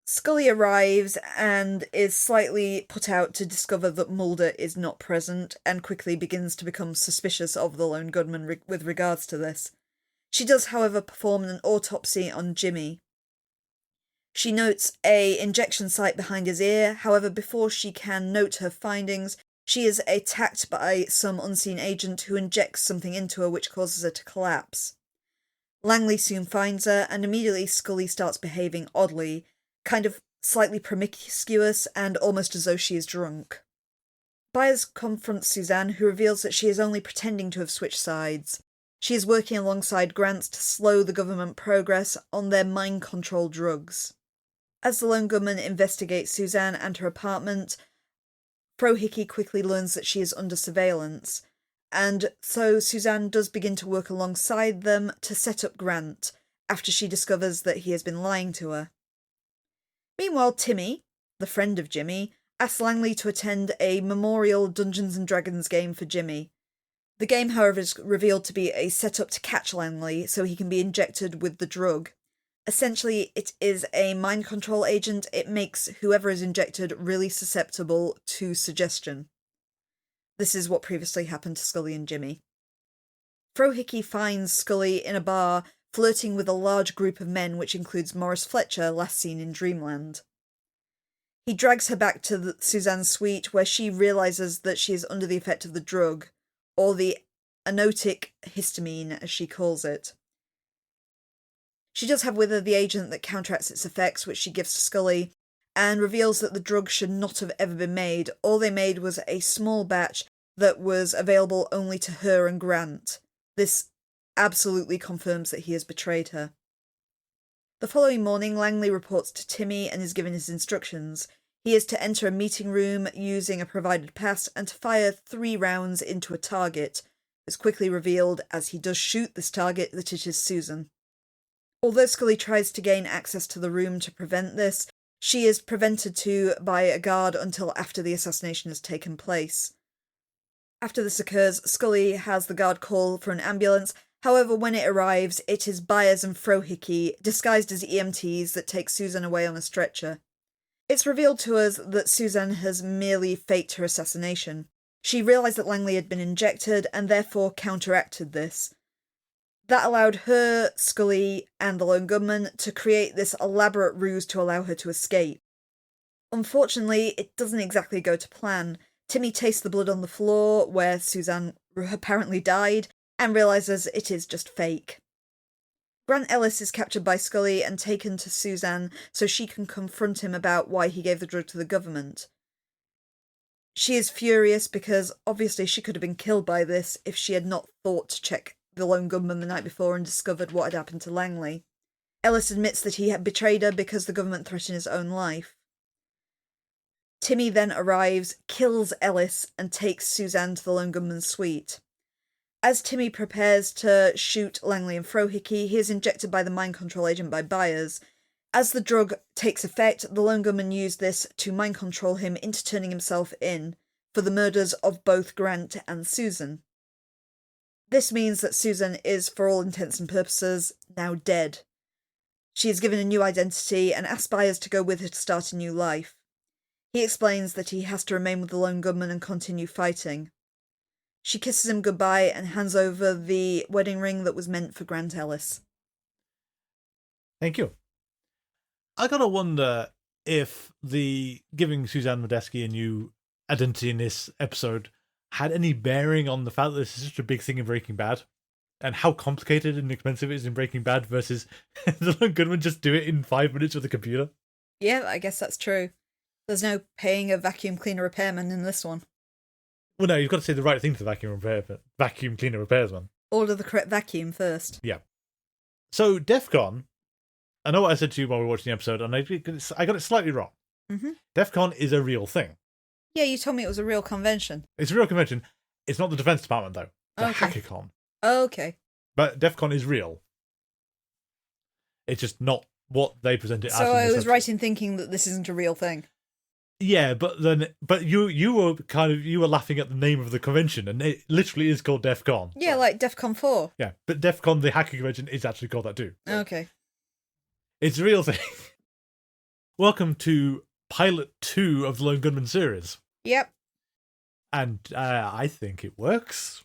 Scully arrives and is slightly put out to discover that Mulder is not present, and quickly begins to become suspicious of the Lone Gunmen with regards to this. She does, however, perform an autopsy on Jimmy. She notes an injection site behind his ear. However, before she can note her findings, she is attacked by some unseen agent who injects something into her which causes her to collapse. Langley soon finds her, and immediately Scully starts behaving oddly, kind of slightly promiscuous and almost as though she is drunk. Byers confronts Suzanne, who reveals that she is only pretending to have switched sides. She is working alongside Grant to slow the government progress on their mind control drugs. As the Lone Gunmen investigate Suzanne and her apartment, Frohickey quickly learns that she is under surveillance, and so Suzanne does begin to work alongside them to set up Grant, after she discovers that he has been lying to her. Meanwhile, Timmy, the friend of Jimmy, asks Langley to attend a memorial Dungeons & Dragons game for Jimmy. The game, however, is revealed to be a setup to catch Langley so he can be injected with the drug. Essentially, it is a mind control agent. It makes whoever is injected really susceptible to suggestion. This is what previously happened to Scully and Jimmy. Frohickey finds Scully in a bar, flirting with a large group of men, which includes Morris Fletcher, last seen in Dreamland. He drags her back to Suzanne's suite, where she realises that she is under the effect of the drug, or the anotic histamine, as she calls it. She does have with her the agent that counteracts its effects, which she gives to Scully, and reveals that the drug should not have ever been made. All they made was a small batch that was available only to her and Grant. This absolutely confirms that he has betrayed her. The following morning, Langley reports to Timmy and is given his instructions. He is to enter a meeting room using a provided pass and to fire 3 rounds into a target. It's quickly revealed, as he does shoot this target, that it is Susan. Although Scully tries to gain access to the room to prevent this, she is prevented by a guard until after the assassination has taken place. After this occurs, Scully has the guard call for an ambulance. However, when it arrives, it is Byers and Frohickey, disguised as EMTs, that take Susan away on a stretcher. It's revealed to us that Susan has merely faked her assassination. She realised that Langley had been injected and therefore counteracted this. That allowed her, Scully, and the Lone Gunmen to create this elaborate ruse to allow her to escape. Unfortunately, it doesn't exactly go to plan. Timmy tastes the blood on the floor, where Suzanne apparently died, and realises it is just fake. Grant Ellis is captured by Scully and taken to Suzanne so she can confront him about why he gave the drug to the government. She is furious because obviously she could have been killed by this if she had not thought to check the Lone Gunmen the night before and discovered what had happened to Langley. Ellis admits that he had betrayed her because the government threatened his own life. Timmy then arrives, kills Ellis, and takes Suzanne to the Lone Gunmen's suite. As Timmy prepares to shoot Langley and Frohickey, he is injected by the mind control agent by Byers. As the drug takes effect, the Lone Gunmen use this to mind control him into turning himself in for the murders of both Grant and Susan. This means that Susan is, for all intents and purposes, now dead. She is given a new identity and aspires to go with her to start a new life. He explains that he has to remain with the Lone Gunmen and continue fighting. She kisses him goodbye and hands over the wedding ring that was meant for Grant Ellis. Thank you. I gotta wonder if the giving Suzanne Modeski a new identity in this episode had any bearing on the fact that this is such a big thing in Breaking Bad, and how complicated and expensive it is in Breaking Bad versus the Lone Gunmen just do it in 5 minutes with a computer. Yeah, I guess that's true. There's no paying a vacuum cleaner repairman in this one. Well, no, you've got to say the right thing to the vacuum cleaner repairsman. Order the correct vacuum first. Yeah. So, DEFCON, I know what I said to you while we were watching the episode, and I got it slightly wrong. Mm-hmm. DEFCON is a real thing. Yeah, you told me it was a real convention. It's a real convention. It's not the Defense Department, though. It's a HackerCon. Okay. But DEFCON is real. It's just not what they present it as. So I was right in thinking that this isn't a real thing. Yeah, but you were laughing at the name of the convention, and it literally is called DEFCON. Yeah, like DEFCON 4. Yeah, but DEFCON, the hacker convention, is actually called that too. Okay. It's a real thing. Welcome to Pilot 2 of the Lone Gunmen series. Yep. And I think it works.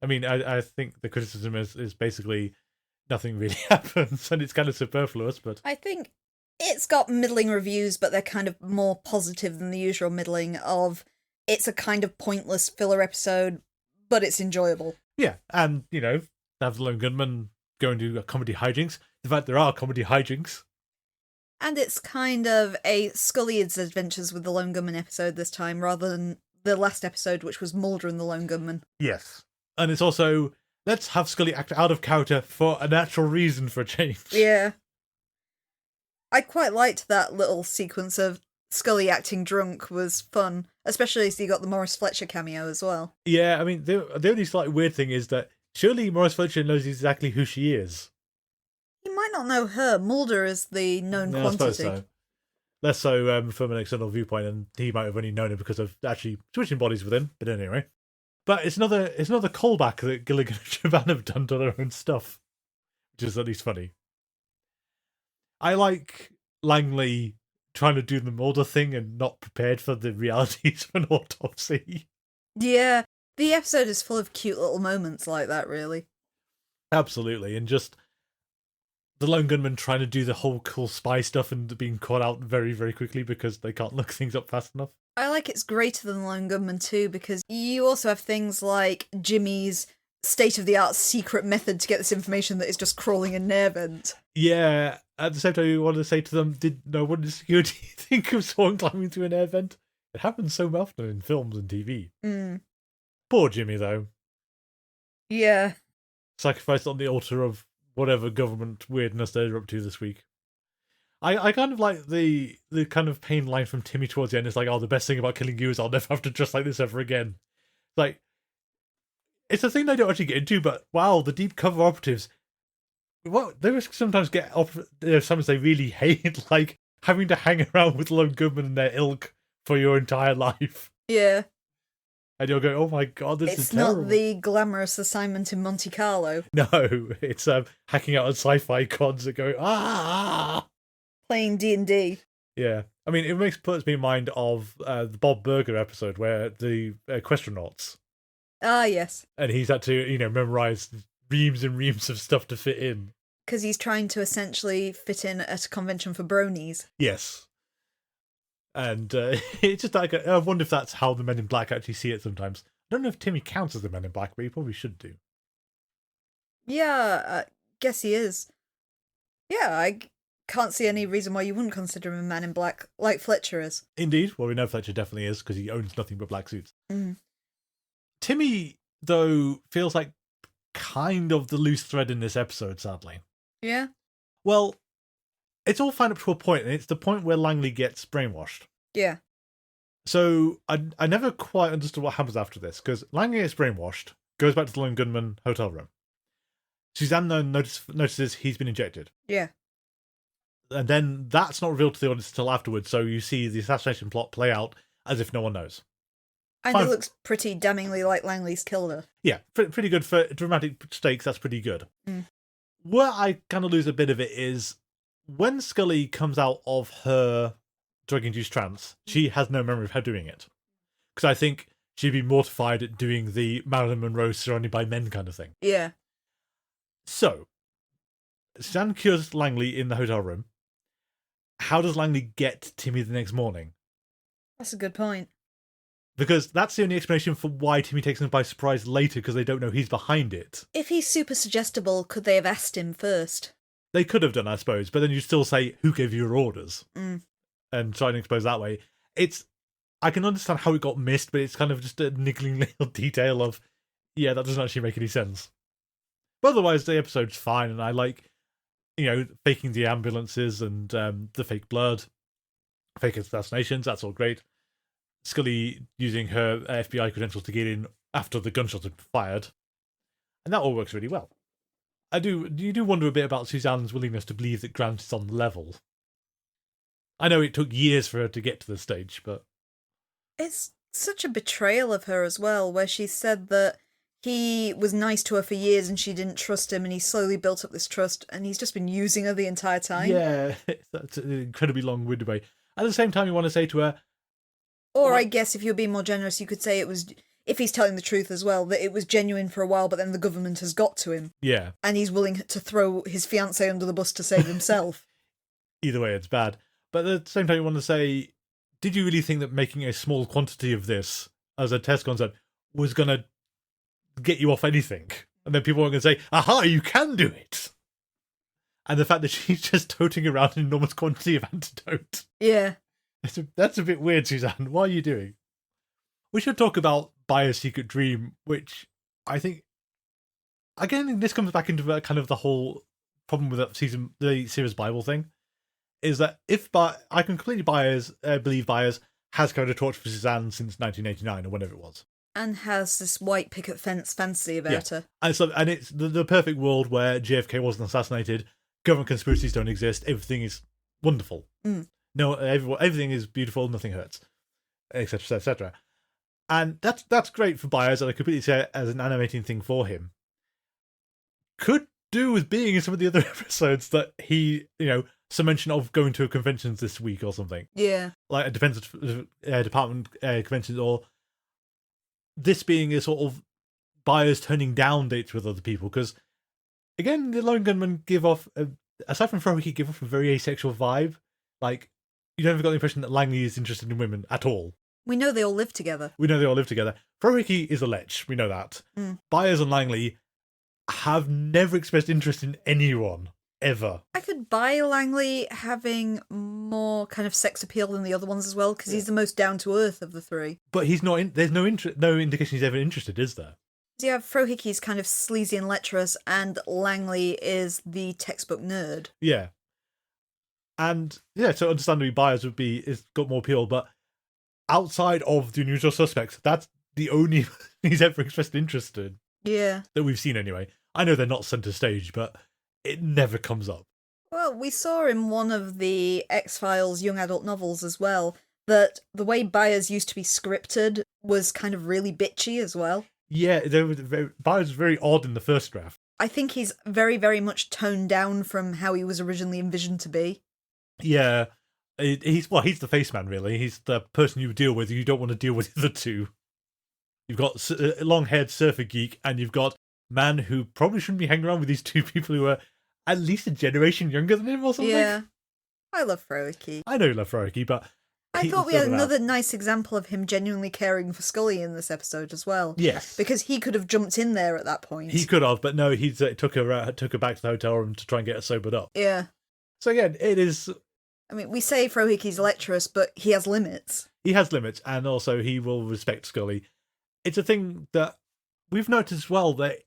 I mean, I think the criticism is basically nothing really happens, and it's kind of superfluous, but... I think it's got middling reviews, but they're kind of more positive than the usual middling of it's a kind of pointless filler episode, but it's enjoyable. Yeah, and, have the Lone Gunmen go and do comedy hijinks. In fact, there are comedy hijinks. And it's kind of a Scully's adventures with the Lone Gunmen episode this time, rather than the last episode, which was Mulder and the Lone Gunmen. Yes. And it's also, let's have Scully act out of character for a natural reason for a change. Yeah. I quite liked that little sequence of Scully acting drunk was fun, especially as you got the Morris Fletcher cameo as well. Yeah, I mean, the only slightly weird thing is that surely Morris Fletcher knows exactly who she is. He might not know her. Mulder is the known quantity. I suppose so. Less so from an external viewpoint, and he might have only known it because of actually switching bodies with him. But anyway. But it's another callback that Gilligan and Chaban have done to their own stuff, which is at least funny. I like Langley trying to do the Mulder thing and not prepared for the realities of an autopsy. Yeah, the episode is full of cute little moments like that, really. Absolutely, and just the Lone Gunmen trying to do the whole cool spy stuff and being caught out very, very quickly because they can't look things up fast enough. I like it's greater than Lone Gunmen too, because you also have things like Jimmy's state-of-the-art secret method to get this information that is just crawling a nerve vent. Yeah, at the same time, you wanted to say to them, did no one in security think of someone climbing through an air vent? It happens so often in films and TV. Mm. Poor Jimmy, though. Yeah. Sacrificed on the altar of whatever government weirdness they're up to this week. I kind of like the kind of pain line from Timmy towards the end. It's like, oh, the best thing about killing you is I'll never have to dress like this ever again. Like, it's a thing they don't actually get into, but wow, the deep cover operatives, well, they sometimes get sometimes they really hate, like having to hang around with Lone Gunmen and their ilk for your entire life. Yeah. And you'll go, oh my god, this is terrible. It's not the glamorous assignment in Monte Carlo. No, it's hacking out on sci-fi cons and going, ah! Playing D&D. Yeah. I mean, puts me in mind of the Bob Burger episode where the Equestronauts. Ah, yes. And he's had to, memorize reams and reams of stuff to fit in. Because he's trying to essentially fit in at a convention for bronies. Yes. And it's just like, I wonder if that's how the Men in Black actually see it sometimes. I don't know if Timmy counts as the Men in Black, but he probably should do. Yeah, I guess he is. Yeah, I can't see any reason why you wouldn't consider him a Man in Black, like Fletcher is. Indeed. Well, we know Fletcher definitely is, because he owns nothing but black suits. Mm. Timmy, though, feels like kind of the loose thread in this episode, sadly. Yeah? Well, it's all fine up to a point, and it's the point where Langley gets brainwashed. Yeah. So, I never quite understood what happens after this, because Langley gets brainwashed, goes back to the Lone Gunmen hotel room. Suzanne then notices he's been injected. Yeah. And then that's not revealed to the audience until afterwards, so you see the assassination plot play out as if no one knows. And it looks pretty damningly like Langley's killed her. Yeah, pretty good for dramatic stakes, that's pretty good. Mm. Where I kind of lose a bit of it is when Scully comes out of her drug-induced trance, she has no memory of her doing it. Because I think she'd be mortified at doing the Marilyn Monroe surrounded by men kind of thing. Yeah. So, Stan cures Langley in the hotel room. How does Langley get Timmy the next morning? That's a good point. Because that's the only explanation for why Timmy takes him by surprise later, because they don't know he's behind it. If he's super suggestible, could they have asked him first? They could have done, I suppose, but then you still say, who gave you your orders? Mm. And try and expose that way. I can understand how it got missed, but it's kind of just a niggling little detail of, yeah, that doesn't actually make any sense. But otherwise, the episode's fine, and I like, faking the ambulances and the fake blood, fake assassinations, that's all great. Scully using her FBI credentials to get in after the gunshots had been fired. And that all works really well. You do wonder a bit about Suzanne's willingness to believe that Grant is on the level. I know it took years for her to get to this stage, but... It's such a betrayal of her as well, where she said that he was nice to her for years and she didn't trust him, and he slowly built up this trust, and he's just been using her the entire time. Yeah, that's an incredibly long-winded way. At the same time, you want to say to her... Or I guess if you're being more generous, you could say it was, if he's telling the truth as well, that it was genuine for a while, but then the government has got to him. Yeah. And he's willing to throw his fiancée under the bus to save himself. Either way, it's bad. But at the same time, you want to say, did you really think that making a small quantity of this as a test concept was going to get you off anything? And then people are going to say, aha, you can do it. And the fact that she's just toting around an enormous quantity of antidote. Yeah. That's a bit weird, Suzanne. What are you doing? We should talk about Bayer's secret dream, which I think, again, this comes back into kind of the whole problem with the series Bible thing, is that I can completely believe Byers has carried a torch for Suzanne since 1989 or whenever it was. And has this white picket fence fancy about her. And it's the perfect world where JFK wasn't assassinated, government conspiracies don't exist, everything is wonderful. Mm. No, everything is beautiful, nothing hurts, etc., etc. And that's great for Byers, and I completely see it as an animating thing for him. Could do with being in some of the other episodes that he, some mention of going to a convention this week or something. Yeah. Like a defense department convention, or this being a sort of Byers turning down dates with other people, because, again, the Lone Gunmen give off, aside from Frohike, give off a very asexual vibe. Like, you never got the impression that Langley is interested in women at all. We know they all live together. Frohike is a lech, we know that. Mm. Byers and Langley have never expressed interest in anyone, ever. I could buy Langley having more kind of sex appeal than the other ones as well, because he's the most down-to-earth of the three. But he's not. There's no indication he's ever interested, is there? So you have Frohike's kind of sleazy and lecherous, and Langley is the textbook nerd. Yeah. And, yeah, so understandably Byers is got more appeal, but outside of the Unusual Suspects, that's the only he's ever expressed interest in. Yeah. That we've seen anyway. I know they're not centre stage, but it never comes up. Well, we saw in one of the X-Files young adult novels as well, that the way Byers used to be scripted was kind of really bitchy as well. Yeah, Byers was very odd in the first draft. I think he's very, very much toned down from how he was originally envisioned to be. Yeah, he's the face man, really. He's the person you deal with. You don't want to deal with the other two. You've got a long-haired surfer geek, and you've got man who probably shouldn't be hanging around with these two people who are at least a generation younger than him or something. Yeah, I love Frohike. I know you love Frohike, but... I thought we had another nice example of him genuinely caring for Scully in this episode as well. Yes. Because he could have jumped in there at that point. He could have, but no, he took her back to the hotel room to try and get her sobered up. Yeah. So again, it is... I mean, we say Frohike's lecherous, but he has limits. He has limits, and also he will respect Scully. It's a thing that we've noticed as well, that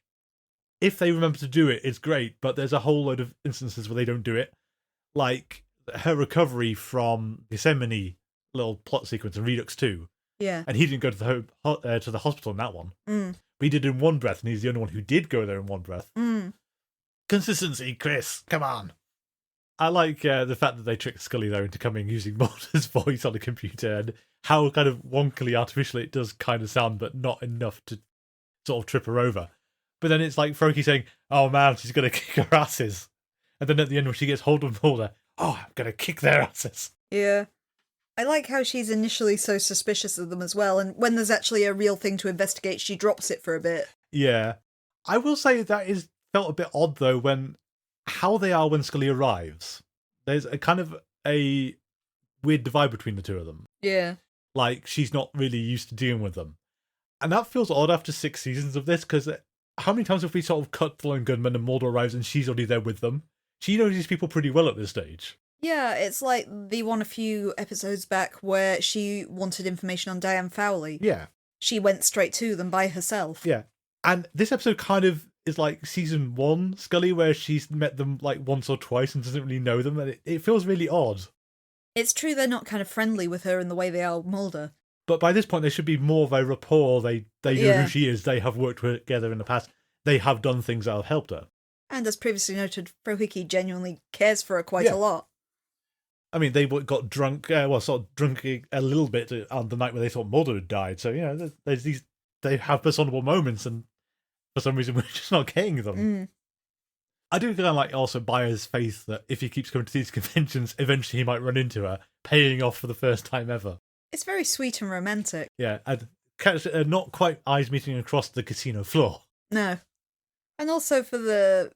if they remember to do it, it's great, but there's a whole load of instances where they don't do it. Like her recovery from Gethsemane little plot sequence in Redux 2. Yeah. And he didn't go to the hospital in that one. Mm. But he did in one breath, and he's the only one who did go there in one breath. Mm. Consistency, Chris. Come on. I like the fact that they tricked Scully, though, into coming using Mulder's voice on the computer, and how kind of wonkily artificial it does kind of sound, but not enough to sort of trip her over. But then it's like Froakie saying, oh man, she's going to kick her asses. And then at the end when she gets hold of Mulder, oh, I'm going to kick their asses. Yeah. I like how she's initially so suspicious of them as well, and when there's actually a real thing to investigate, she drops it for a bit. Yeah. I will say that is felt a bit odd, though, when how they are when Scully arrives. There's a kind of a weird divide between the two of them. Yeah. Like, she's not really used to dealing with them. And that feels odd after 6 seasons of this, because how many times have we sort of cut the Lone Gunmen and Mulder arrives and she's already there with them? She knows these people pretty well at this stage. Yeah, it's like the one a few episodes back where she wanted information on Diane Fowley. Yeah. She went straight to them by herself. Yeah. And this episode kind of is like season 1 Scully, where she's met them like once or twice and doesn't really know them, and it feels really odd. It's true they're not kind of friendly with her in the way they are Mulder. But by this point, there should be more of a rapport. They know who she is. They have worked together in the past. They have done things that have helped her. And as previously noted, Froakie genuinely cares for her quite a lot. I mean, they got drunk, sort of drunk a little bit on the night where they thought Mulder had died. So, there's these, they have personable moments, and for some reason, we're just not getting them. Mm. I do kind of like also Byers' faith that if he keeps coming to these conventions, eventually he might run into her, paying off for the first time ever. It's very sweet and romantic. Yeah, and not quite eyes meeting across the casino floor. No. And also for the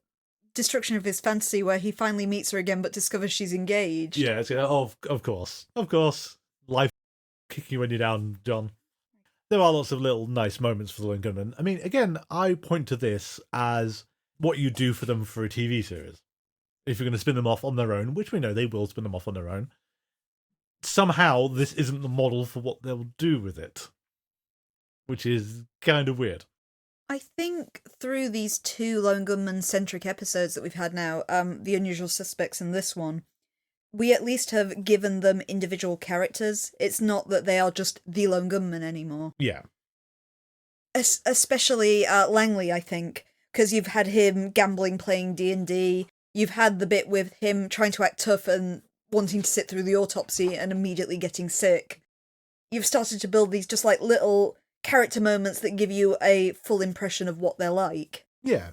destruction of his fantasy where he finally meets her again but discovers she's engaged. Yeah, of course. Of course. Life kicking you when you're down, John. There are lots of little nice moments for the Lone Gunmen. I mean, again, I point to this as what you do for them for a TV series. If you're going to spin them off on their own, which we know they will spin them off on their own, somehow this isn't the model for what they'll do with it. Which is kind of weird. I think through these 2 Lone Gunman-centric episodes that we've had now, The Unusual Suspects and this one, we at least have given them individual characters. It's not that they are just the Lone Gunman anymore. Yeah. Especially Langley, I think, because you've had him gambling, playing D&D. You've had the bit with him trying to act tough and wanting to sit through the autopsy and immediately getting sick. You've started to build these just like little character moments that give you a full impression of what they're like. Yeah.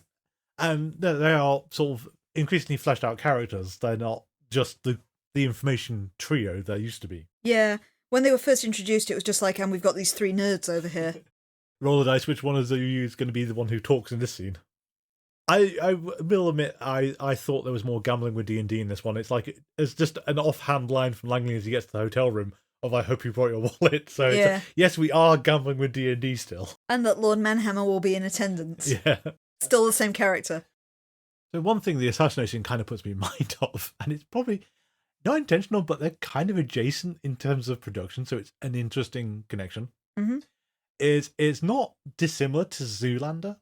And they are sort of increasingly fleshed out characters. They're not just the information trio there used to be. Yeah. When they were first introduced, it was just like, and we've got these 3 nerds over here. Roll the dice, which one of you is going to be the one who talks in this scene? I will admit, I thought there was more gambling with D&D in this one. It's like, it's just an offhand line from Langley as he gets to the hotel room of, I hope you brought your wallet. So yeah. Yes, we are gambling with D&D still. And that Lord Manhammer will be in attendance. Yeah. Still the same character. So one thing the assassination kind of puts me in mind of, and it's probably not intentional, but they're kind of adjacent in terms of production, so it's an interesting connection, is it's not dissimilar to Zoolander.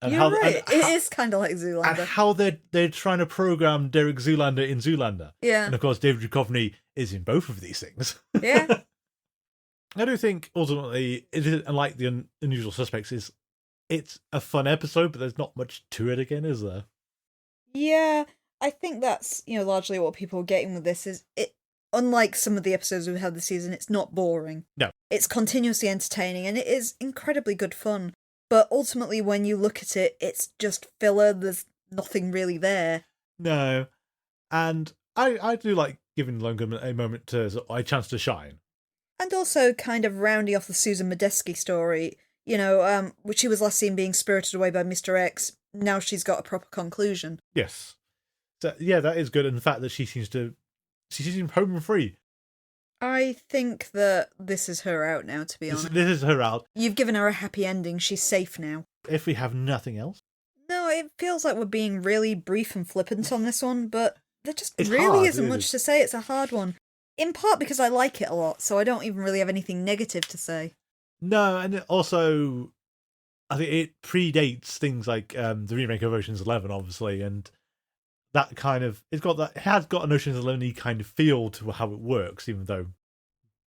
And You're right. It is kind of like Zoolander. And how they're trying to program Derek Zoolander in Zoolander. Yeah. And of course, David Duchovny is in both of these things. Yeah. I do think, ultimately, it is, unlike the Unusual Suspects, it's a fun episode, but there's not much to it again, is there? Yeah. I think that's, largely what people are getting with this is it. Unlike some of the episodes we've had this season, it's not boring. No. It's continuously entertaining, and it is incredibly good fun. But ultimately, when you look at it, it's just filler. There's nothing really there. No. And I do like giving Lone Gunmen a chance to shine. And also kind of rounding off the Susan Medeski story, which she was last seen being spirited away by Mr. X. Now she's got a proper conclusion. Yes. So, yeah, that is good. And the fact that she seems home and free. I think that this is her out now, to be honest. This is her out. You've given her a happy ending. She's safe now. If we have nothing else. No, it feels like we're being really brief and flippant on this one, but there just it's really hard, isn't much to say. It's a hard one. In part because I like it a lot, so I don't even really have anything negative to say. No, and also, I think it predates things like the remake of Ocean's 11, obviously, and that kind of it has got an Ocean's 11-y kind of feel to how it works, even though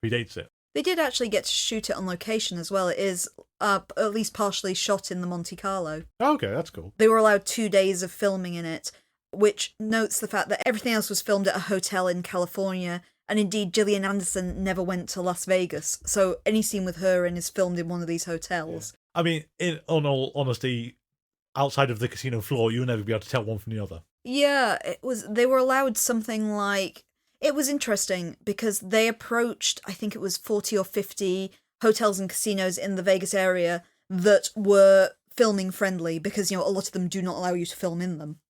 it predates it. They did actually get to shoot it on location as well. It is at least partially shot in the Monte Carlo. Okay, that's cool. They were allowed 2 days of filming in it. which notes the fact that everything else was filmed at a hotel in California, and indeed Gillian Anderson never went to Las Vegas, so any scene with her in is filmed in one of these hotels. I mean, in all honesty, outside of the casino floor, you'll never be able to tell one from the other. Yeah, they were allowed something like... It was interesting because they approached, I think it was 40 or 50 hotels and casinos in the Vegas area that were filming friendly because, a lot of them do not allow you to film in them.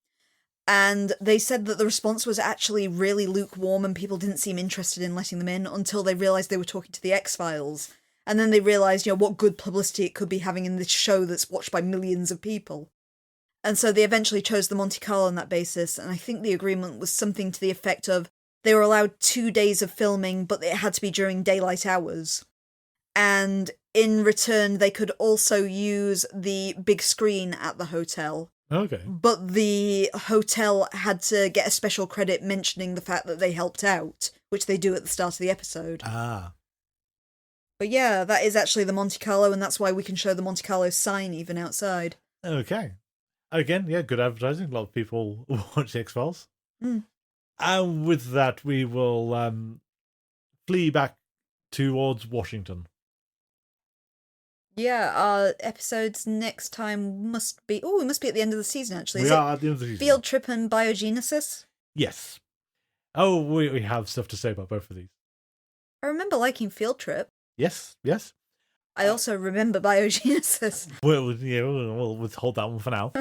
And they said that the response was actually really lukewarm and people didn't seem interested in letting them in until they realised they were talking to the X-Files. And then they realised, what good publicity it could be having in this show that's watched by millions of people. And so they eventually chose the Monte Carlo on that basis, and I think the agreement was something to the effect of they were allowed 2 days of filming, but it had to be during daylight hours. And in return, they could also use the big screen at the hotel. Okay. But the hotel had to get a special credit mentioning the fact that they helped out, which they do at the start of the episode. Ah. But yeah, that is actually the Monte Carlo, and that's why we can show the Monte Carlo sign even outside. Okay. Again, yeah, good advertising. A lot of people watch the X-Files. Mm. And with that, we will flee back towards Washington. Yeah, our episodes next time must be... Oh, we must be at the end of the season, actually. We are at the end of the season. Field Trip and Biogenesis? Yes. Oh, we have stuff to say about both of these. I remember liking Field Trip. Yes. I also remember Biogenesis. We'll withhold that one for now.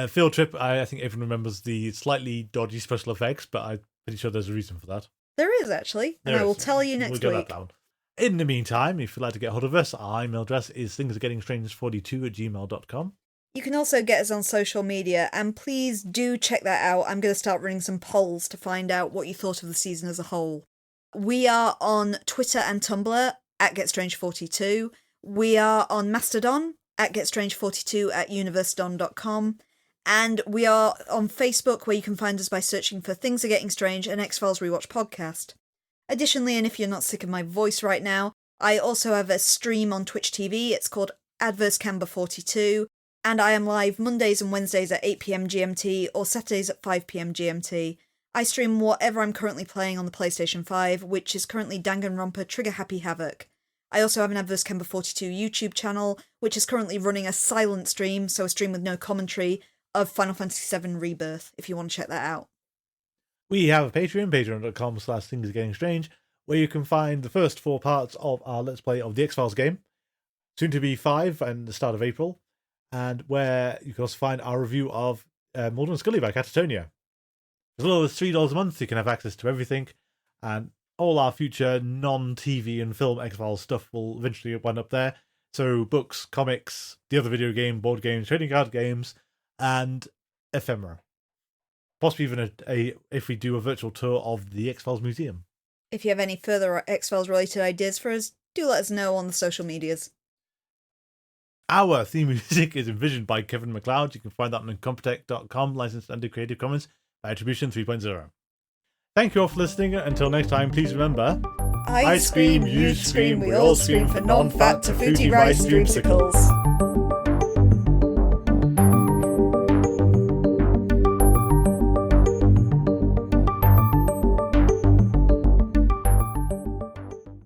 Field Trip, I think everyone remembers the slightly dodgy special effects, but I'm pretty sure there's a reason for that. There is, actually. And I will tell you next we'll week. That down. In the meantime, if you'd like to get hold of us, our email address is thingsargettingstrange42@gmail.com. You can also get us on social media, and please do check that out. I'm going to start running some polls to find out what you thought of the season as a whole. We are on Twitter and Tumblr at GetStrange42. We are on Mastodon at GetStrange42@universedon.com. And we are on Facebook, where you can find us by searching for Things Are Getting Strange, an X-Files Rewatch podcast. Additionally, and if you're not sick of my voice right now, I also have a stream on Twitch TV. It's called AdverseCamber42, and I am live Mondays and Wednesdays at 8 PM GMT or Saturdays at 5 PM GMT. I stream whatever I'm currently playing on the PlayStation 5, which is currently Danganronpa Trigger Happy Havoc. I also have an AdverseCamber42 YouTube channel, which is currently running a silent stream, so a stream with no commentary, of Final Fantasy VII Rebirth, if you want to check that out. We have a Patreon, patreon.com/thingsgettingstrange, where you can find the first 4 parts of our Let's Play of the X-Files game, soon to be 5 and the start of April, and where you can also find our review of Mulder and Scully by Catatonia. As low as $3 a month, you can have access to everything, and all our future non-TV and film X-Files stuff will eventually wind up there. So books, comics, the other video game, board games, trading card games, and ephemera. Possibly even if we do a virtual tour of the X-Files Museum. If you have any further X-Files related ideas for us, do let us know on the social medias. Our theme music is envisioned by Kevin MacLeod. You can find that on incompetech.com, licensed under Creative Commons by Attribution 3.0. Thank you all for listening. Until next time, please remember... I scream, you scream, we all scream for non-fat Tafuti rice dreamsicles.